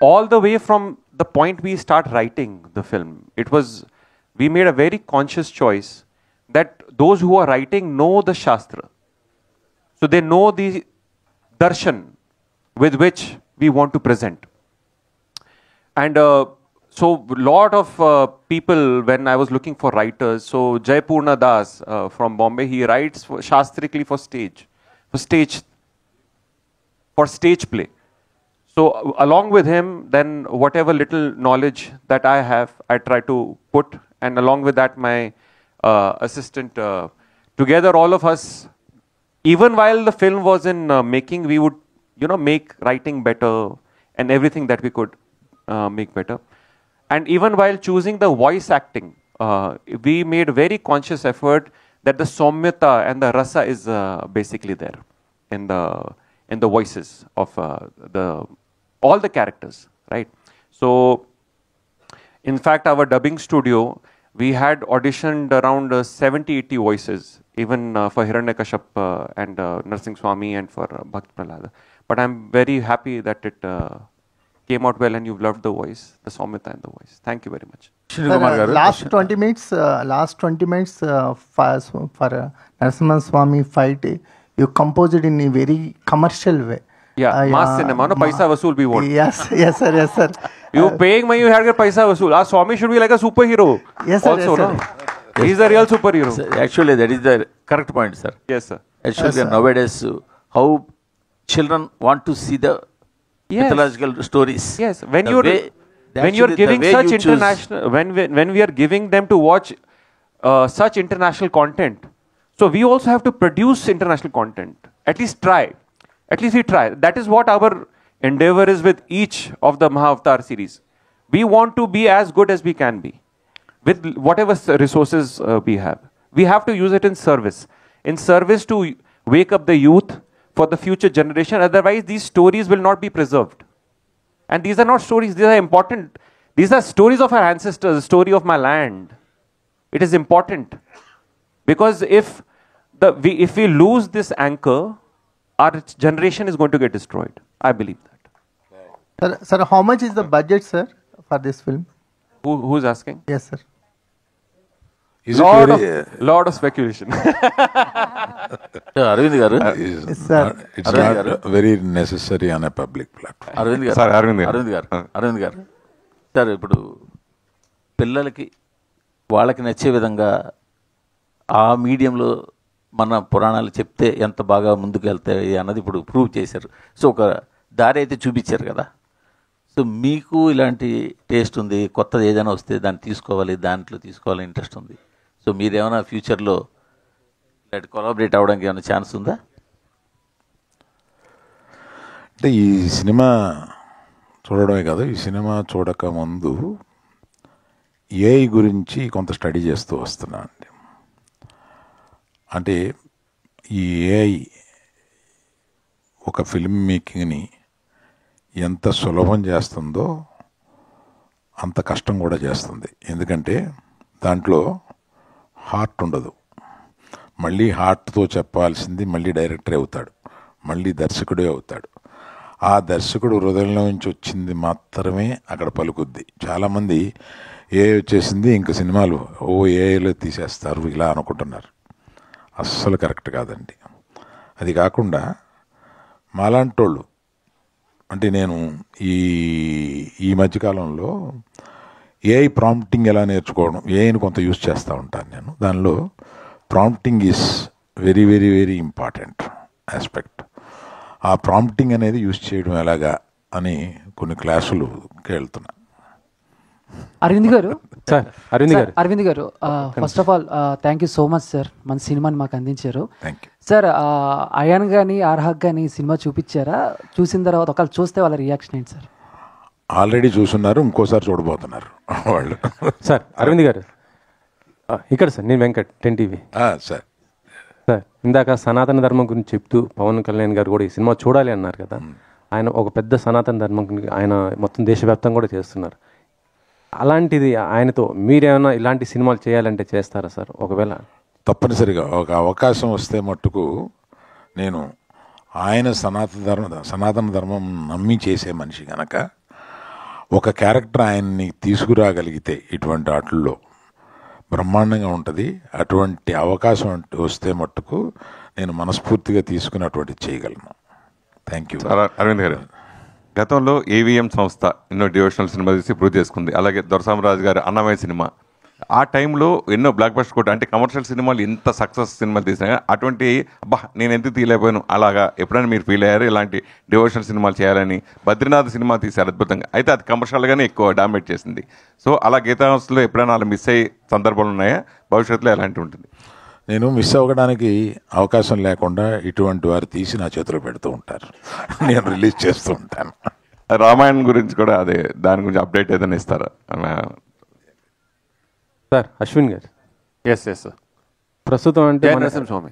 All the way from the point we start writing the film, we made a very conscious choice that those who are writing know the Shastra. So they know the darshan with which we want to present. And so lot of people, when I was looking for writers, so Jai Purna Das from Bombay, he writes shastrically for stage play. So along with him, then whatever little knowledge that I have, I try to put, and along with that my assistant, together all of us, even while the film was in making, we would make writing better and everything that we could make better. And even while choosing the voice acting, we made very conscious effort that the Saumyata and the rasa is basically there in the voices of all the characters, right? So in fact, our dubbing studio, we had auditioned around 70-80 voices, even for Hiranyakashap and Narsingh Swami and for Bhakt Prahlada. But I'm very happy that it came out well and you've loved the voice, the Saumyata and the voice. Thank you very much. Last 20 minutes for Narasimha Swami fight, you composed in a very commercial way. Yeah, mass cinema, no paisa vasool we want. Yes sir. You paying money, you had to get paisa vasool. Our Swami should be like a superhero. Yes sir. Also, no? He's a real superhero. Sir, actually, that is the correct point, sir. Yes, sir. Actually, nowadays, how children want to see the mythological stories. Yes, when you're giving such international, when we are giving them to watch such international content, so we also have to produce international content. At least we try. That is what our endeavor is with each of the Mahavatar series. We want to be as good as we can be with whatever resources we have. We have to use it in service to wake up the youth for the future generation. Otherwise, these stories will not be preserved. And these are not stories, these are important. These are stories of our ancestors, the story of my land. It is important. Because if we lose this anchor, our generation is going to get destroyed. I believe that. Sir, how much is the budget, sir, for this film? Who's asking? Yes, sir. Lot of speculation. Arvind garu, it's not very necessary on a public platform. Arvind garu. Sir, ఇప్పుడు పిల్లలకి వాళ్ళకి నచ్చే విధంగా ఆ మీడియంలో మన పురాణాలు చెప్తే ఎంత బాగా ముందుకు వెళ్తాయి అన్నది ఇప్పుడు ప్రూవ్ చేశారు. సో ఒక దారి అయితే చూపించారు కదా. సో మీకు ఇలాంటి టేస్ట్ ఉంది, కొత్తది ఏదైనా వస్తే దాన్ని దాంట్లో తీసుకోవాలి ఇంట్రెస్ట్ ఉంది. సో మీరేమైనా ఫ్యూచర్లో ఇలాంటి కొలాబరేట్ అవ్వడానికి ఏమైనా ఛాన్స్ ఉందా? అంటే ఈ సినిమా చూడడమే కాదు, ఈ సినిమా చూడక ముందు ఏఐ గురించి కొంత స్టడీ చేస్తూ వస్తున్నాను అండి. అంటే ఈ ఏఐ ఒక ఫిల్మ్ మేకింగ్ని ఎంత సులభం చేస్తుందో అంత కష్టం కూడా చేస్తుంది. ఎందుకంటే దాంట్లో హార్ట్ ఉండదు. మళ్ళీ హార్ట్తో చెప్పాల్సింది మళ్ళీ డైరెక్టరే అవుతాడు, మళ్ళీ దర్శకుడే అవుతాడు. ఆ దర్శకుడు హృదయంలో నుంచి వచ్చింది మాత్రమే అక్కడ పలుకుద్ది. చాలామంది ఏఐ వచ్చేసింది ఇంక సినిమాలు ఏఐలో తీసేస్తారు ఇలా అనుకుంటున్నారు. అస్సలు కరెక్ట్ కాదండి. అది కాకుండా మాలాంటోళ్ళు అంటే నేను ఈ మధ్యకాలంలో ఏఐ ప్రాంప్టింగ్ ఎలా నేర్చుకోవడం, ఏఐని కొంత యూజ్ చేస్తూ ఉంటాను నేను. దానిలో prompting is very very very important aspect. ఆ ప్రాంప్టింగ్ అనేది యూజ్ చేయడం ఎలాగా అని కొన్ని క్లాసులుకి వెళ్తున్నా. అరవింద్ గారు సార్, అరవింద్ గారు first of all thank you so much sir, మన సినిమాని మాకు అందించారు. Thank you sir. అయాన్ కానీ అర్హక్ కానీ సినిమా చూపించారా? చూసిన తర్వాత ఒకవేళ చూస్తే వాళ్ళ రియాక్షన్ ఏంటి సార్? ఆల్రెడీ చూస్తున్నారు, ఇంకోసారి చూడబోతున్నారు వాళ్ళు. సార్ అరవింద్ గారు ఇక్కడ సార్, నేను వెంకట్ 10TV. సార్ సార్, ఇందాక సనాతన ధర్మం గురించి చెప్తూ పవన్ కళ్యాణ్ గారు కూడా ఈ సినిమా చూడాలి అన్నారు కదా. ఆయన ఒక పెద్ద సనాతన ధర్మం ఆయన మొత్తం దేశవ్యాప్తంగా కూడా చేస్తున్నారు. అలాంటిది ఆయనతో మీరేమైనా ఇలాంటి సినిమాలు చేయాలంటే చేస్తారా సార్? ఒకవేళ తప్పనిసరిగా ఒక అవకాశం వస్తే మట్టుకు నేను ఆయన సనాతన ధర్మం నమ్మి చేసే మనిషి కనుక ఒక క్యారెక్టర్ ఆయన్ని తీసుకురాగలిగితే ఇటువంటి వాటిల్లో బ్రహ్మాండంగా ఉంటుంది. అటువంటి అవకాశం వస్తే మట్టుకు నేను మనస్ఫూర్తిగా తీసుకుని అటువంటిది చేయగలను. Thank you. అరవింద్ గారు, గతంలో ఏవిఎం సంస్థ ఎన్నో డివోషనల్ సినిమా తీసి ప్రూవ్ చేసుకుంది. అలాగే దొరసామరాజు గారు అన్నమయ్య సినిమా, ఆ టైంలో ఎన్నో బ్లాక్ బస్టర్ కొట్ట అంటే కమర్షియల్ సినిమాలు ఇంత సక్సెస్ సినిమాలు తీసినా అటువంటి నేను ఎందుకు తీయలేకపోయాను అలాగా ఎప్పుడైనా మీరు ఫీల్ అయ్యారు? ఇలాంటి డివోషనల్ సినిమాలు చేయాలని బద్రీనాథ్ సినిమా తీశారు అద్భుతంగా, అయితే అది కమర్షియల్గానే ఎక్కువ డామినేట్ చేసింది. సో అలా గీతాంశంలో ఎప్పుడైనా అలా మిస్ అయ్యే సందర్భాలు ఉన్నాయా? భవిష్యత్తులో ఎలాంటి ఉంటుంది? నేను మిస్ అవ్వడానికి అవకాశం లేకుండా ఇటువంటి వారు తీసి నా చేతిలో పెడుతూ ఉంటారు, నేను రిలీజ్ చేస్తూ ఉంటాను. రామాయణం గురించి కూడా అదే, దాని గురించి అప్డేట్ ఏదైనా ఇస్తారా? సార్ అశ్విన్ గారు. Yes sir. ప్రస్తుతం అంటే నరసింహస్వామి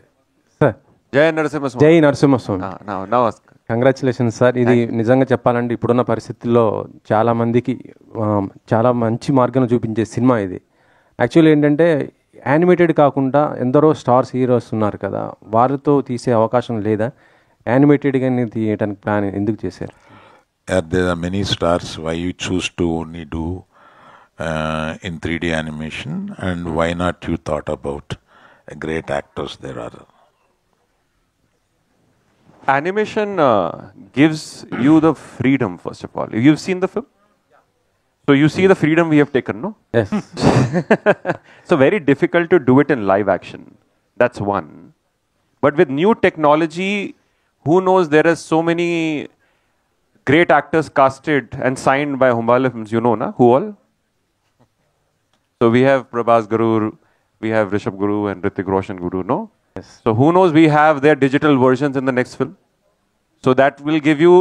సార్, జై నరసింహస్వామి. జై నరసింహస్వామి. Congratulations sir. ఇది నిజంగా చెప్పాలంటే ఇప్పుడున్న పరిస్థితుల్లో చాలామందికి చాలా మంచి మార్గం చూపించే సినిమా ఇది. యాక్చువల్లీ ఏంటంటే యానిమేటెడ్ కాకుండా ఎందరో స్టార్స్ హీరోస్ ఉన్నారు కదా, వారితో తీసే అవకాశం లేదా? యానిమేటెడ్గా తీయడానికి ప్లాన్ ఎందుకు చేశారు? There are many stars. Why you choose to only do in 3D animation, and why not you thought about great actors there are? Animation gives you the freedom, first of all. You've seen the film? So you see the freedom we have taken, no? Yes. So very difficult to do it in live action. That's one. But with new technology, who knows, there are so many great actors casted and signed by Humbale Films, you know, na? Who all? So we have Prabhas Garur, we have Rishabh Guru and Hrithik Roshan Guru, no? Yes. So who knows, we have their digital versions in the next film. So that will give you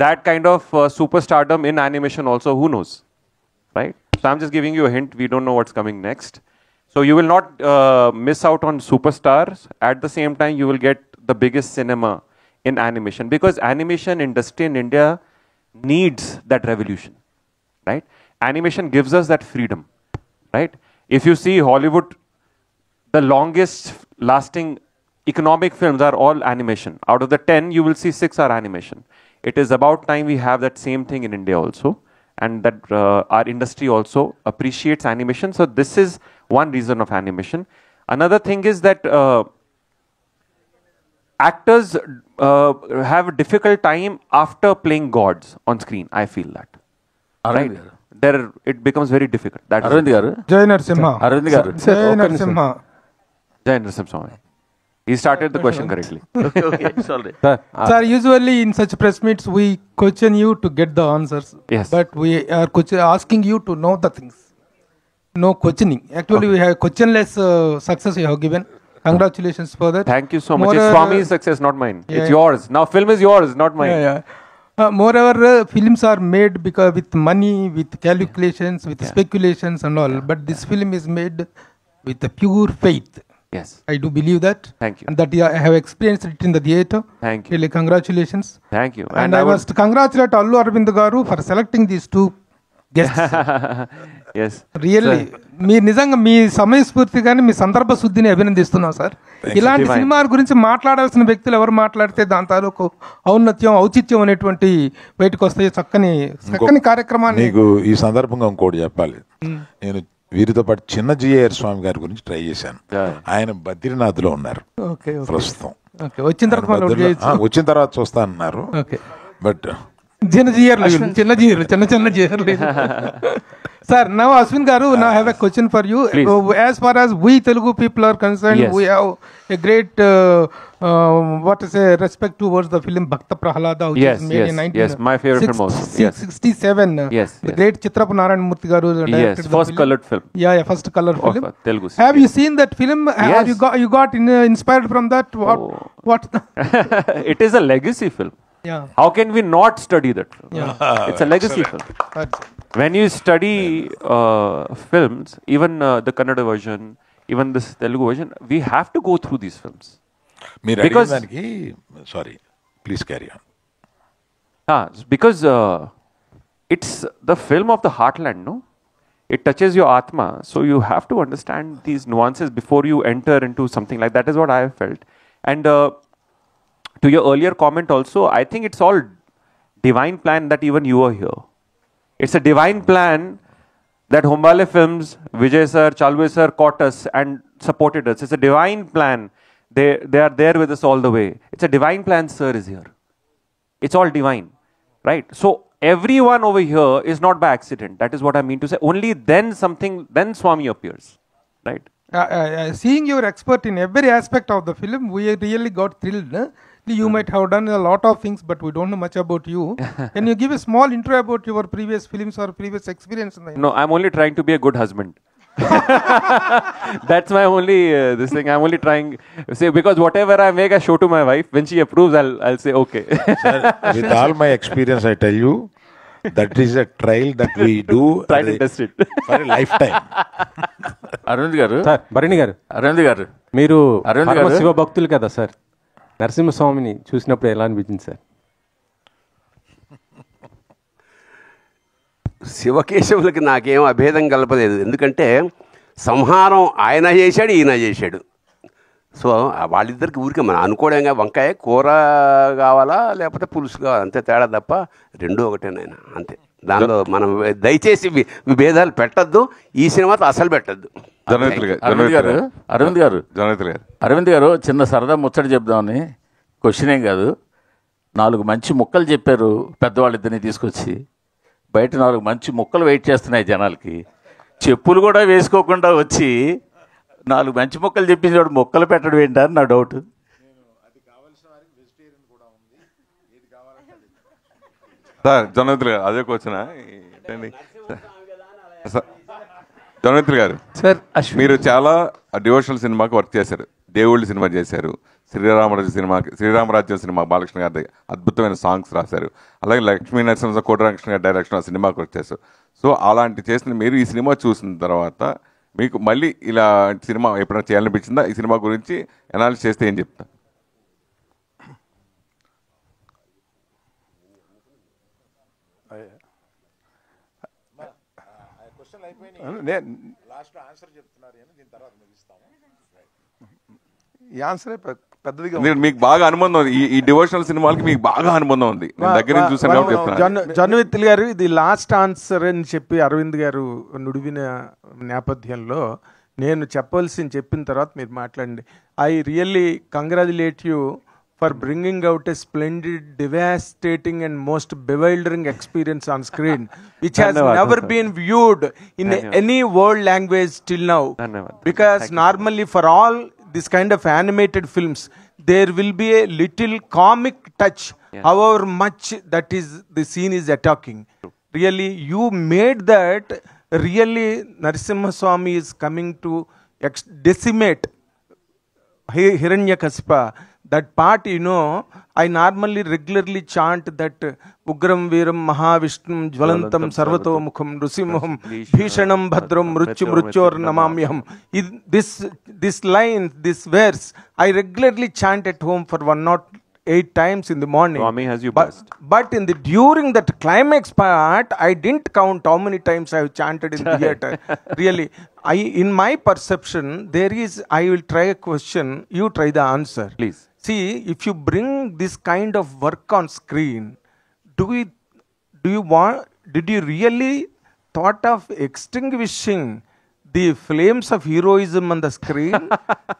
that kind of superstardom in animation also, who knows, right? So I'm just giving you a hint, we don't know what's coming next. So you will not miss out on superstars. At the same time, you will get the biggest cinema in animation, because animation industry in India needs that revolution, right? Animation gives us that freedom, right? If you see Hollywood, the longest lasting economic films are all animation. Out of the 10, you will see 6 are animation. It is about time we have that same thing in India also, and that our industry also appreciates animation. So this is one reason of animation. Another thing is that actors have a difficult time after playing gods on screen. I feel that. Right? There, it becomes very difficult. That Arvind garu. Jai Narasimha. Arvind garu. Jai Narasimha. Jai Narasimha. He started the question correctly. Okay, it's all right. Sir, usually in such press meets, we question you to get the answers. Yes. But we are asking you to know the things. No questioning. Actually, we have questionless success you have given. Congratulations for that. Thank you so much. It's Swami's success, not mine. Yeah, it's yours. Now film is yours, not mine. Moreover, films are made because with money, with calculations, with speculations and all. But this film is made with a pure faith. Yes. I do believe that. Thank you. And that I have experienced it in the theatre. Thank you. Really, congratulations. Thank you. And I must congratulate Allu Aravind garu for selecting these two guests. Yes. Really మీరు నిజంగా మీ సమయస్ఫూర్తిగానే మీ సందర్భ శుద్ధిని అభినందిస్తున్నాం sir. ఇలాంటి సినిమాల గురించి మాట్లాడాల్సిన వ్యక్తులు ఎవరు మాట్లాడితే దాని తాలూకు ఔన్నత్యం ఔచిత్యం అనేటువంటి బయటకు వస్తాయి. చక్కని కార్యక్రమాన్ని నీకు ఈ సందర్భంగా ఇంకోటి చెప్పాలి. నేను వీరితో పాటు చిన్న జిఆర్ స్వామి గారి గురించి ట్రై చేశాను. ఆయన బద్రీనాథ్లో ఉన్నారు ప్రస్తుతం. వచ్చిన తర్వాత చూస్తా అన్నారు. బట్ చిన్న జియర్లు Sir, now Ashwin garu, now I have a question for you. As far as we Telugu people are concerned, we have a great respect towards the film Bhakta Prahalada, which is made in 1967. The great Chitrapu Narayan Murthy garu directed the first film. colored film. Yeah, first color film. Telugu. Have you seen that film? Have you got inspired from that? What? It is a legacy film. Yeah. How can we not study that film? It's a legacy film. When you study films, even the Kannada version, even this Telugu version, we have to go through these films. Because sorry, please carry on. Because it's the film of the heartland, no? It touches your atma, so you have to understand these nuances before you enter into something like that. Is what I have felt. And to your earlier comment also, I think it's all divine plan that even you are here. It's a divine plan that Humbale Films, Vijay sir, Chalve sir caught us and supported us. It's a divine plan. They are there with us all the way. It's a divine plan, sir is here. It's all divine, right? So everyone over here is not by accident. That is what I mean to say. Only then Swami appears, right? Seeing your expert in every aspect of the film, we really got thrilled. You might have done a lot of things, but we don't know much about you. Can you give a small intro about your previous films or previous experience? No, I'm only trying to be a good husband. That's my only this thing. I'm only trying say because whatever I make a show to my wife, when she approves, I'll say okay. Sir, with all my experience, I tell you, that is a trial that we do try to test it for a lifetime. Arvind గారు, భరణి గారు, అరవింద్ గారు, మీరు అరవింద్ గారు శివ భక్తులు కదా sir. నరసింహస్వామిని చూసినప్పుడు ఎలా అనిపించింది సార్? శివకేశవులకి నాకేం అభేదం కలపలేదు. ఎందుకంటే సంహారం ఆయన చేశాడు, ఈయన చేశాడు. సో వాళ్ళిద్దరికి ఊరికే మనం అనుకోవడంగా వంకాయ కూర కావాలా లేకపోతే పులుసు కావాలా అంతే తేడా తప్ప రెండూ ఒకటేనాయన అంతే. దానిలో మనం దయచేసి విభేదాలు పెట్టద్దు. ఈ సినిమాతో అసలు పెట్టద్దు. అరవింద్ గారు చిన్న సరదా ముచ్చట చెప్దామని, క్వశ్చన్ ఏం కాదు. 4 మంచి ముక్కలు చెప్పారు పెద్దవాళ్ళిద్దరిని తీసుకొచ్చి. బయట 4 మంచి ముక్కలు వెయిట్ చేస్తున్నాయి జనాలకి. చెప్పులు కూడా వేసుకోకుండా వచ్చి 4 మంచి ముక్కలు చెప్పించాడు, ముక్కలు పెట్టడం ఏంటని నా డౌట్. సార్ జనమిత్రులు గారు అదే క్వశ్చన్ ఏంటండి జనమిత్రులు గారు, సార్ మీరు చాలా డివోషనల్ సినిమాకి వర్క్ చేశారు. దేవుళ్ళ సినిమా చేశారు, శ్రీరామరాజ్యం సినిమా బాలకృష్ణ గారి అద్భుతమైన సాంగ్స్ రాశారు. అలాగే లక్ష్మీ నరసింహ కోటరామకృష్ణ గారి డైరెక్షన్ ఆ సినిమాకి వర్క్ చేశారు. సో అలాంటి చేసిన మీరు ఈ సినిమా చూసిన తర్వాత మీకు మళ్ళీ ఇలా సినిమా ఎప్పుడైనా చేయాలనిపించిందా? ఈ సినిమా గురించి అనాలిసిస్ చేస్తే ఏం చెప్తారు? మీకు బాగా అనుబంధం ఉంది ఈ డివోషనల్ సినిమాలకి, మీకు బాగా అనుబంధం ఉంది. నేను దగ్గర నుంచి చూసాను కాబట్టి చెప్తున్నాను. జన్విత్తులు గారు, ఇది లాస్ట్ ఆన్సర్ అని చెప్పి అరవింద్ గారు నుడివిన నేపథ్యంలో నేను చెప్పిన తర్వాత మీరు మాట్లాడండి. I really congratulate you for bringing out a splendid, devastating and most bewildering experience on screen, which has never been viewed in any world language till now. Because normally for all this kind of animated films, there will be a little comic touch, however much that is the scene is attacking. Really, you made that. Really, Narasimha Swami is coming to decimate Hiranyakasipa. That part, you know, I normally regularly chant that Ugram Veeram Mahavishnum Jvalantam Sarvato Mukham Rusimham Bhishanam Bhadram Mrutyur Namamyam. This line, this verse, I regularly chant at home for 108 times in the morning. Swami has you blessed. But during that climax part, I didn't count how many times I have chanted in the theater. Really, in my perception, I will try a question, you try the answer. Please. See, if you bring this kind of work on screen, did you really thought of extinguishing the flames of heroism on the screen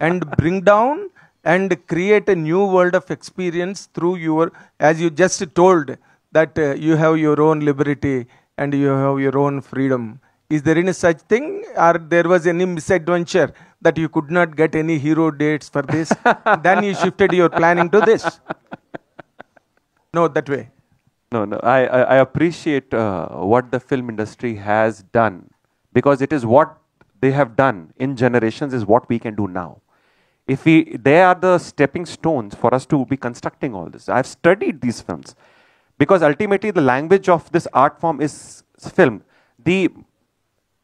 and bring down and create a new world of experience through your, as you just told, that you have your own liberty and you have your own freedom. Is there any such thing, or there was any misadventure that you could not get any hero dates for this? Then you shifted your planning to this? No, that way. No. I appreciate what the film industry has done, because it is what they have done in generations is what we can do now. They are the stepping stones for us to be constructing all this. I've studied these films because ultimately the language of this art form is film. The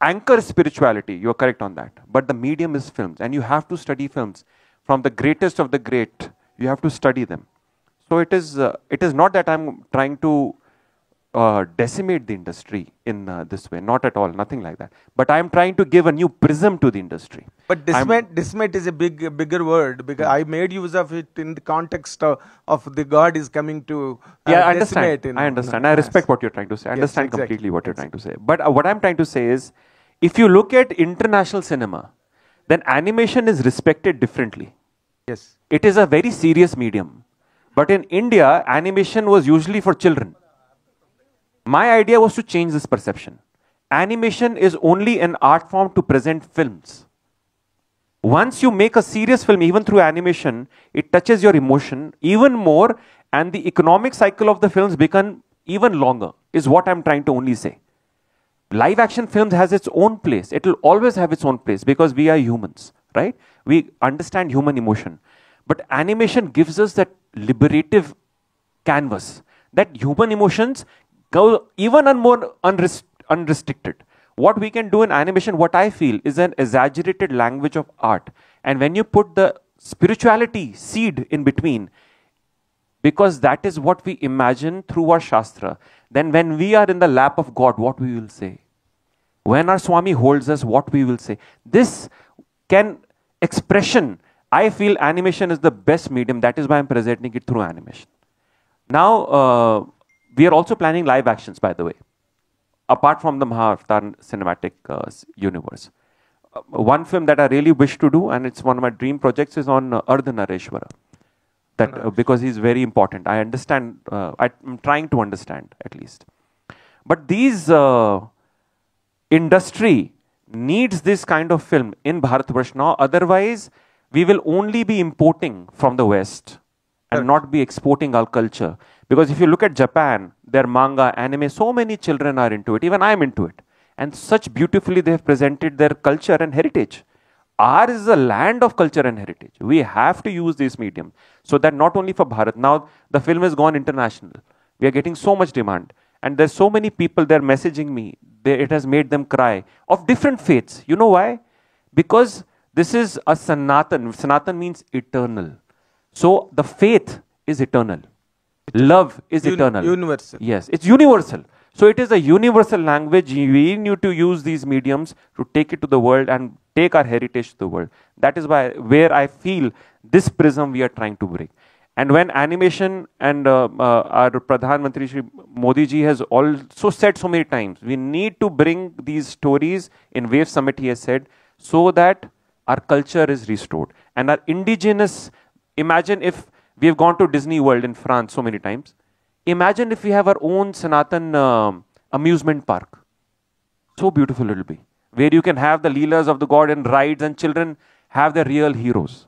anchor is spirituality, you're correct on that. But the medium is films, and you have to study films from the greatest of the great. You have to study them. So it is not that I'm trying to decimate the industry in this way. Not at all, nothing like that. But I'm trying to give a new prism to the industry. But decimate is a bigger word, because I made use of it in the context of the God is coming to I decimate. understand. I understand. I respect what you're trying to say. I understand completely what you're trying to say. But what I'm trying to say is, if you look at international cinema, then animation is respected differently. Yes. It is a very serious medium. But in India, animation was usually for children. My idea was to change this perception. Animation is only an art form to present films. Once you make a serious film, even through animation, it touches your emotion even more, and the economic cycle of the films become even longer, is what I'm trying to only say. Live action films has its own place. It will always have its own place because we are humans, right? We understand human emotion. But animation gives us that liberative canvas, that human emotions go even more unrestricted. What we can do in animation, what I feel, is an exaggerated language of art. And when you put the spirituality seed in between, because that is what we imagine through our Shastra, then when we are in the lap of God, what we will say? When our Swami holds us, what we will say? This expression, I feel animation is the best medium. That is why I'm presenting it through animation. Now, we are also planning live actions, by the way, apart from the Mahavatar cinematic universe. One film that I really wish to do, and it's one of my dream projects, is on Ardhanareshwara. Because he's very important. I understand, I'm trying to understand at least. But these industry needs this kind of film in Bharatvarsh now. Otherwise, we will only be importing from the West and not be exporting our culture. Because if you look at Japan, their manga, anime, so many children are into it. Even I'm into it. And such beautifully they have presented their culture and heritage. Ours is a land of culture and heritage. We have to use this medium. So that not only for Bharat, now the film has gone international. We are getting so much demand. And there's so many people, they're messaging me. It has made them cry. Of different faiths. You know why? Because this is a Sanatan. Sanatan means eternal. So the faith is eternal. Love is eternal. Universal. Yes, it's universal. So it is a universal language. We need to use these mediums to take it to the world and take our heritage to the world. That is where I feel this prism we are trying to bring. And when animation and our Pradhan Mantri Shri Modi ji has also said so many times, we need to bring these stories in Wave Summit, he has said, so that our culture is restored. And our indigenous, imagine if we have gone to Disney World in France so many times. Imagine if we have our own Sanatan amusement park. So beautiful it will be. Where you can have the Leelas of the God and rides, and children have their real heroes.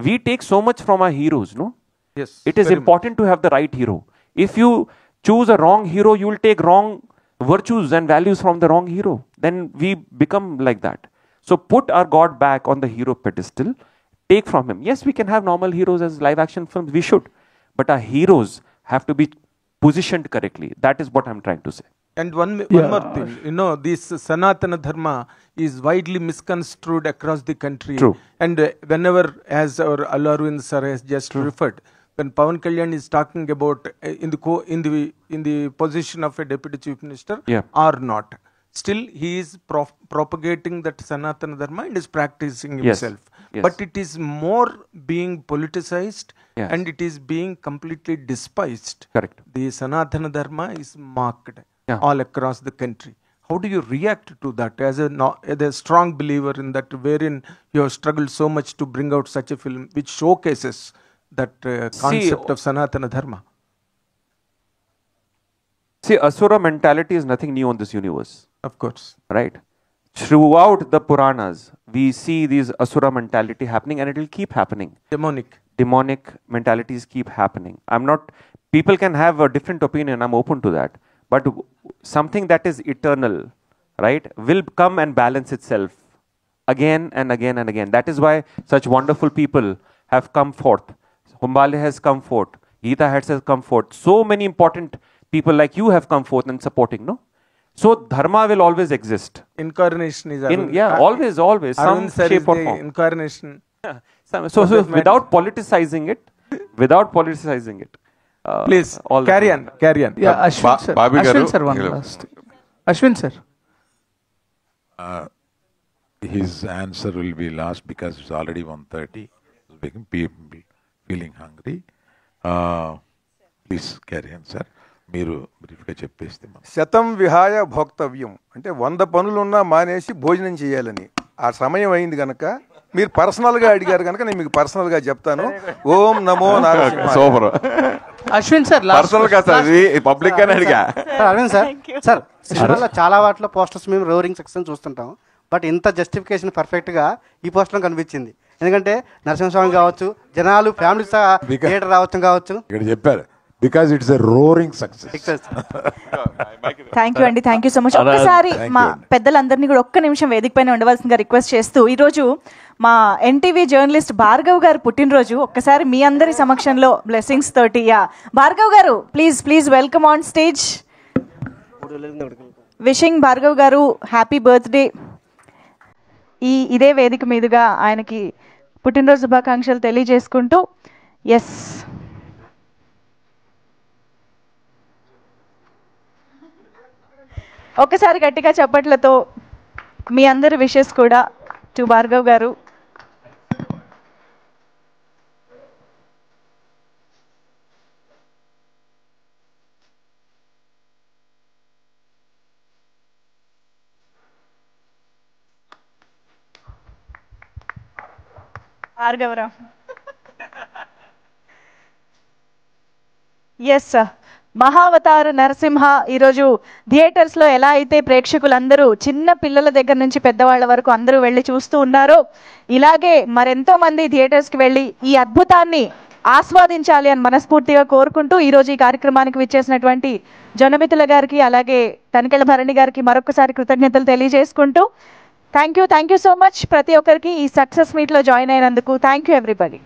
We take so much from our heroes, no? Yes. It is important to have the right hero. If you choose a wrong hero, you will take wrong virtues and values from the wrong hero. Then we become like that. So put our God back on the hero pedestal. take from him. Yes, we can have normal heroes as live action films, we should, but our heroes have to be positioned correctly. That is what I'm trying to say. And one more thing, this Sanatana Dharma is widely misconstrued across the country. True. And whenever, as our Allu Arvind sir has just referred, when Pawan Kalyan is talking about in the position of a deputy chief minister or not, still he is propagating that Sanatana Dharma and is practicing himself. Yes. But it is more being politicized and it is being completely despised. Correct. The Sanatana Dharma is mocked all across the country. How do you react to that as a strong believer in that, wherein you have struggled so much to bring out such a film which showcases that concept of Sanatana Dharma? See, Asura mentality is nothing new on this universe. Of course. Right? Throughout the Puranas, we see these Asura mentality happening, and it will keep happening. Demonic mentalities keep happening. People can have a different opinion, I'm open to that. But something that is eternal, right, will come and balance itself again and again and again. That is why such wonderful people have come forth. Humbale has come forth. Geeta has come forth. So many important people like you have come forth and supporting, no? So dharma will always exist. Incarnation is always, some shape or form. Incarnation. So without politicizing it, please carry on. Yeah, Ashwin sir, one last. Ashwin sir. His answer will be last because it's already 1:30. People feeling hungry. Please carry on, sir. మీరు బ్రీఫ్గా చెప్పేస్తే శతం విహాయ భోక్తవ్యం అంటే 100 పనులున్నా మానేసి భోజనం చేయాలని. ఆ సమయం అయింది కనుక మీరు పర్సనల్గా అడిగారు కనుక నేను మీకు పర్సనల్గా చెప్తాను. ఓం నమో Narayana. Super. Ashwin sir public అని అడిగా. అరవింద్ సార్ సినిమాలో చాలా వాటిలో పోస్టర్స్ మేము రోరింగ్ సెక్షన్ చూస్తుంటాం, బట్ ఇంత జస్టిఫికేషన్ పర్ఫెక్ట్గా ఈ పోస్టర్లో కనిపించింది. ఎందుకంటే నరసింహస్వామి కావచ్చు, జనాలు ఫ్యామిలీ థియేటర్ రావచ్చు కావచ్చు, ఇక్కడ చెప్పారు because it's a roaring success. Thank you అండి, థ్యాంక్ యూ సో మచ్. ఒక్కసారి మా పెద్దలందరినీ కూడా ఒక్క నిమిషం వేదిక పైన ఉండవలసిందిగా రిక్వెస్ట్ చేస్తూ, ఈరోజు మా ఎన్టీవీ జర్నలిస్ట్ భార్గవ్ గారు పుట్టినరోజు. ఒక్కసారి మీ అందరి సమక్షంలో బ్లెస్సింగ్స్ తోటి భార్గవ్ గారు please welcome on stage. Wishing Bhargav గారు హ్యాపీ బర్త్డే. ఇదే వేదిక మీదుగా ఆయనకి పుట్టినరోజు శుభాకాంక్షలు తెలియజేసుకుంటూ, ఎస్ ఒక్కసారి గట్టిగా చప్పట్లతో మీ అందరి విషెస్ కూడా టు భార్గవ్ గారు. భార్గవరావు. ఎస్, మహావతార్ నరసింహ ఈరోజు థియేటర్స్లో ఎలా అయితే ప్రేక్షకులందరూ చిన్న పిల్లల దగ్గర నుంచి పెద్దవాళ్ళ వరకు అందరూ వెళ్ళి చూస్తూ ఉన్నారో, ఇలాగే మరెంతో మంది థియేటర్స్కి వెళ్ళి ఈ అద్భుతాన్ని ఆస్వాదించాలి అని మనస్ఫూర్తిగా కోరుకుంటూ, ఈరోజు ఈ కార్యక్రమానికి విచ్చేసినటువంటి జొన్నమితుల గారికి అలాగే తనికెళ్ళ భరణి గారికి మరొకసారి కృతజ్ఞతలు తెలియజేసుకుంటూ, థ్యాంక్ యూ సో మచ్ ప్రతి ఒక్కరికి ఈ సక్సెస్ మీట్లో జాయిన్ అయినందుకు. Thank you everybody.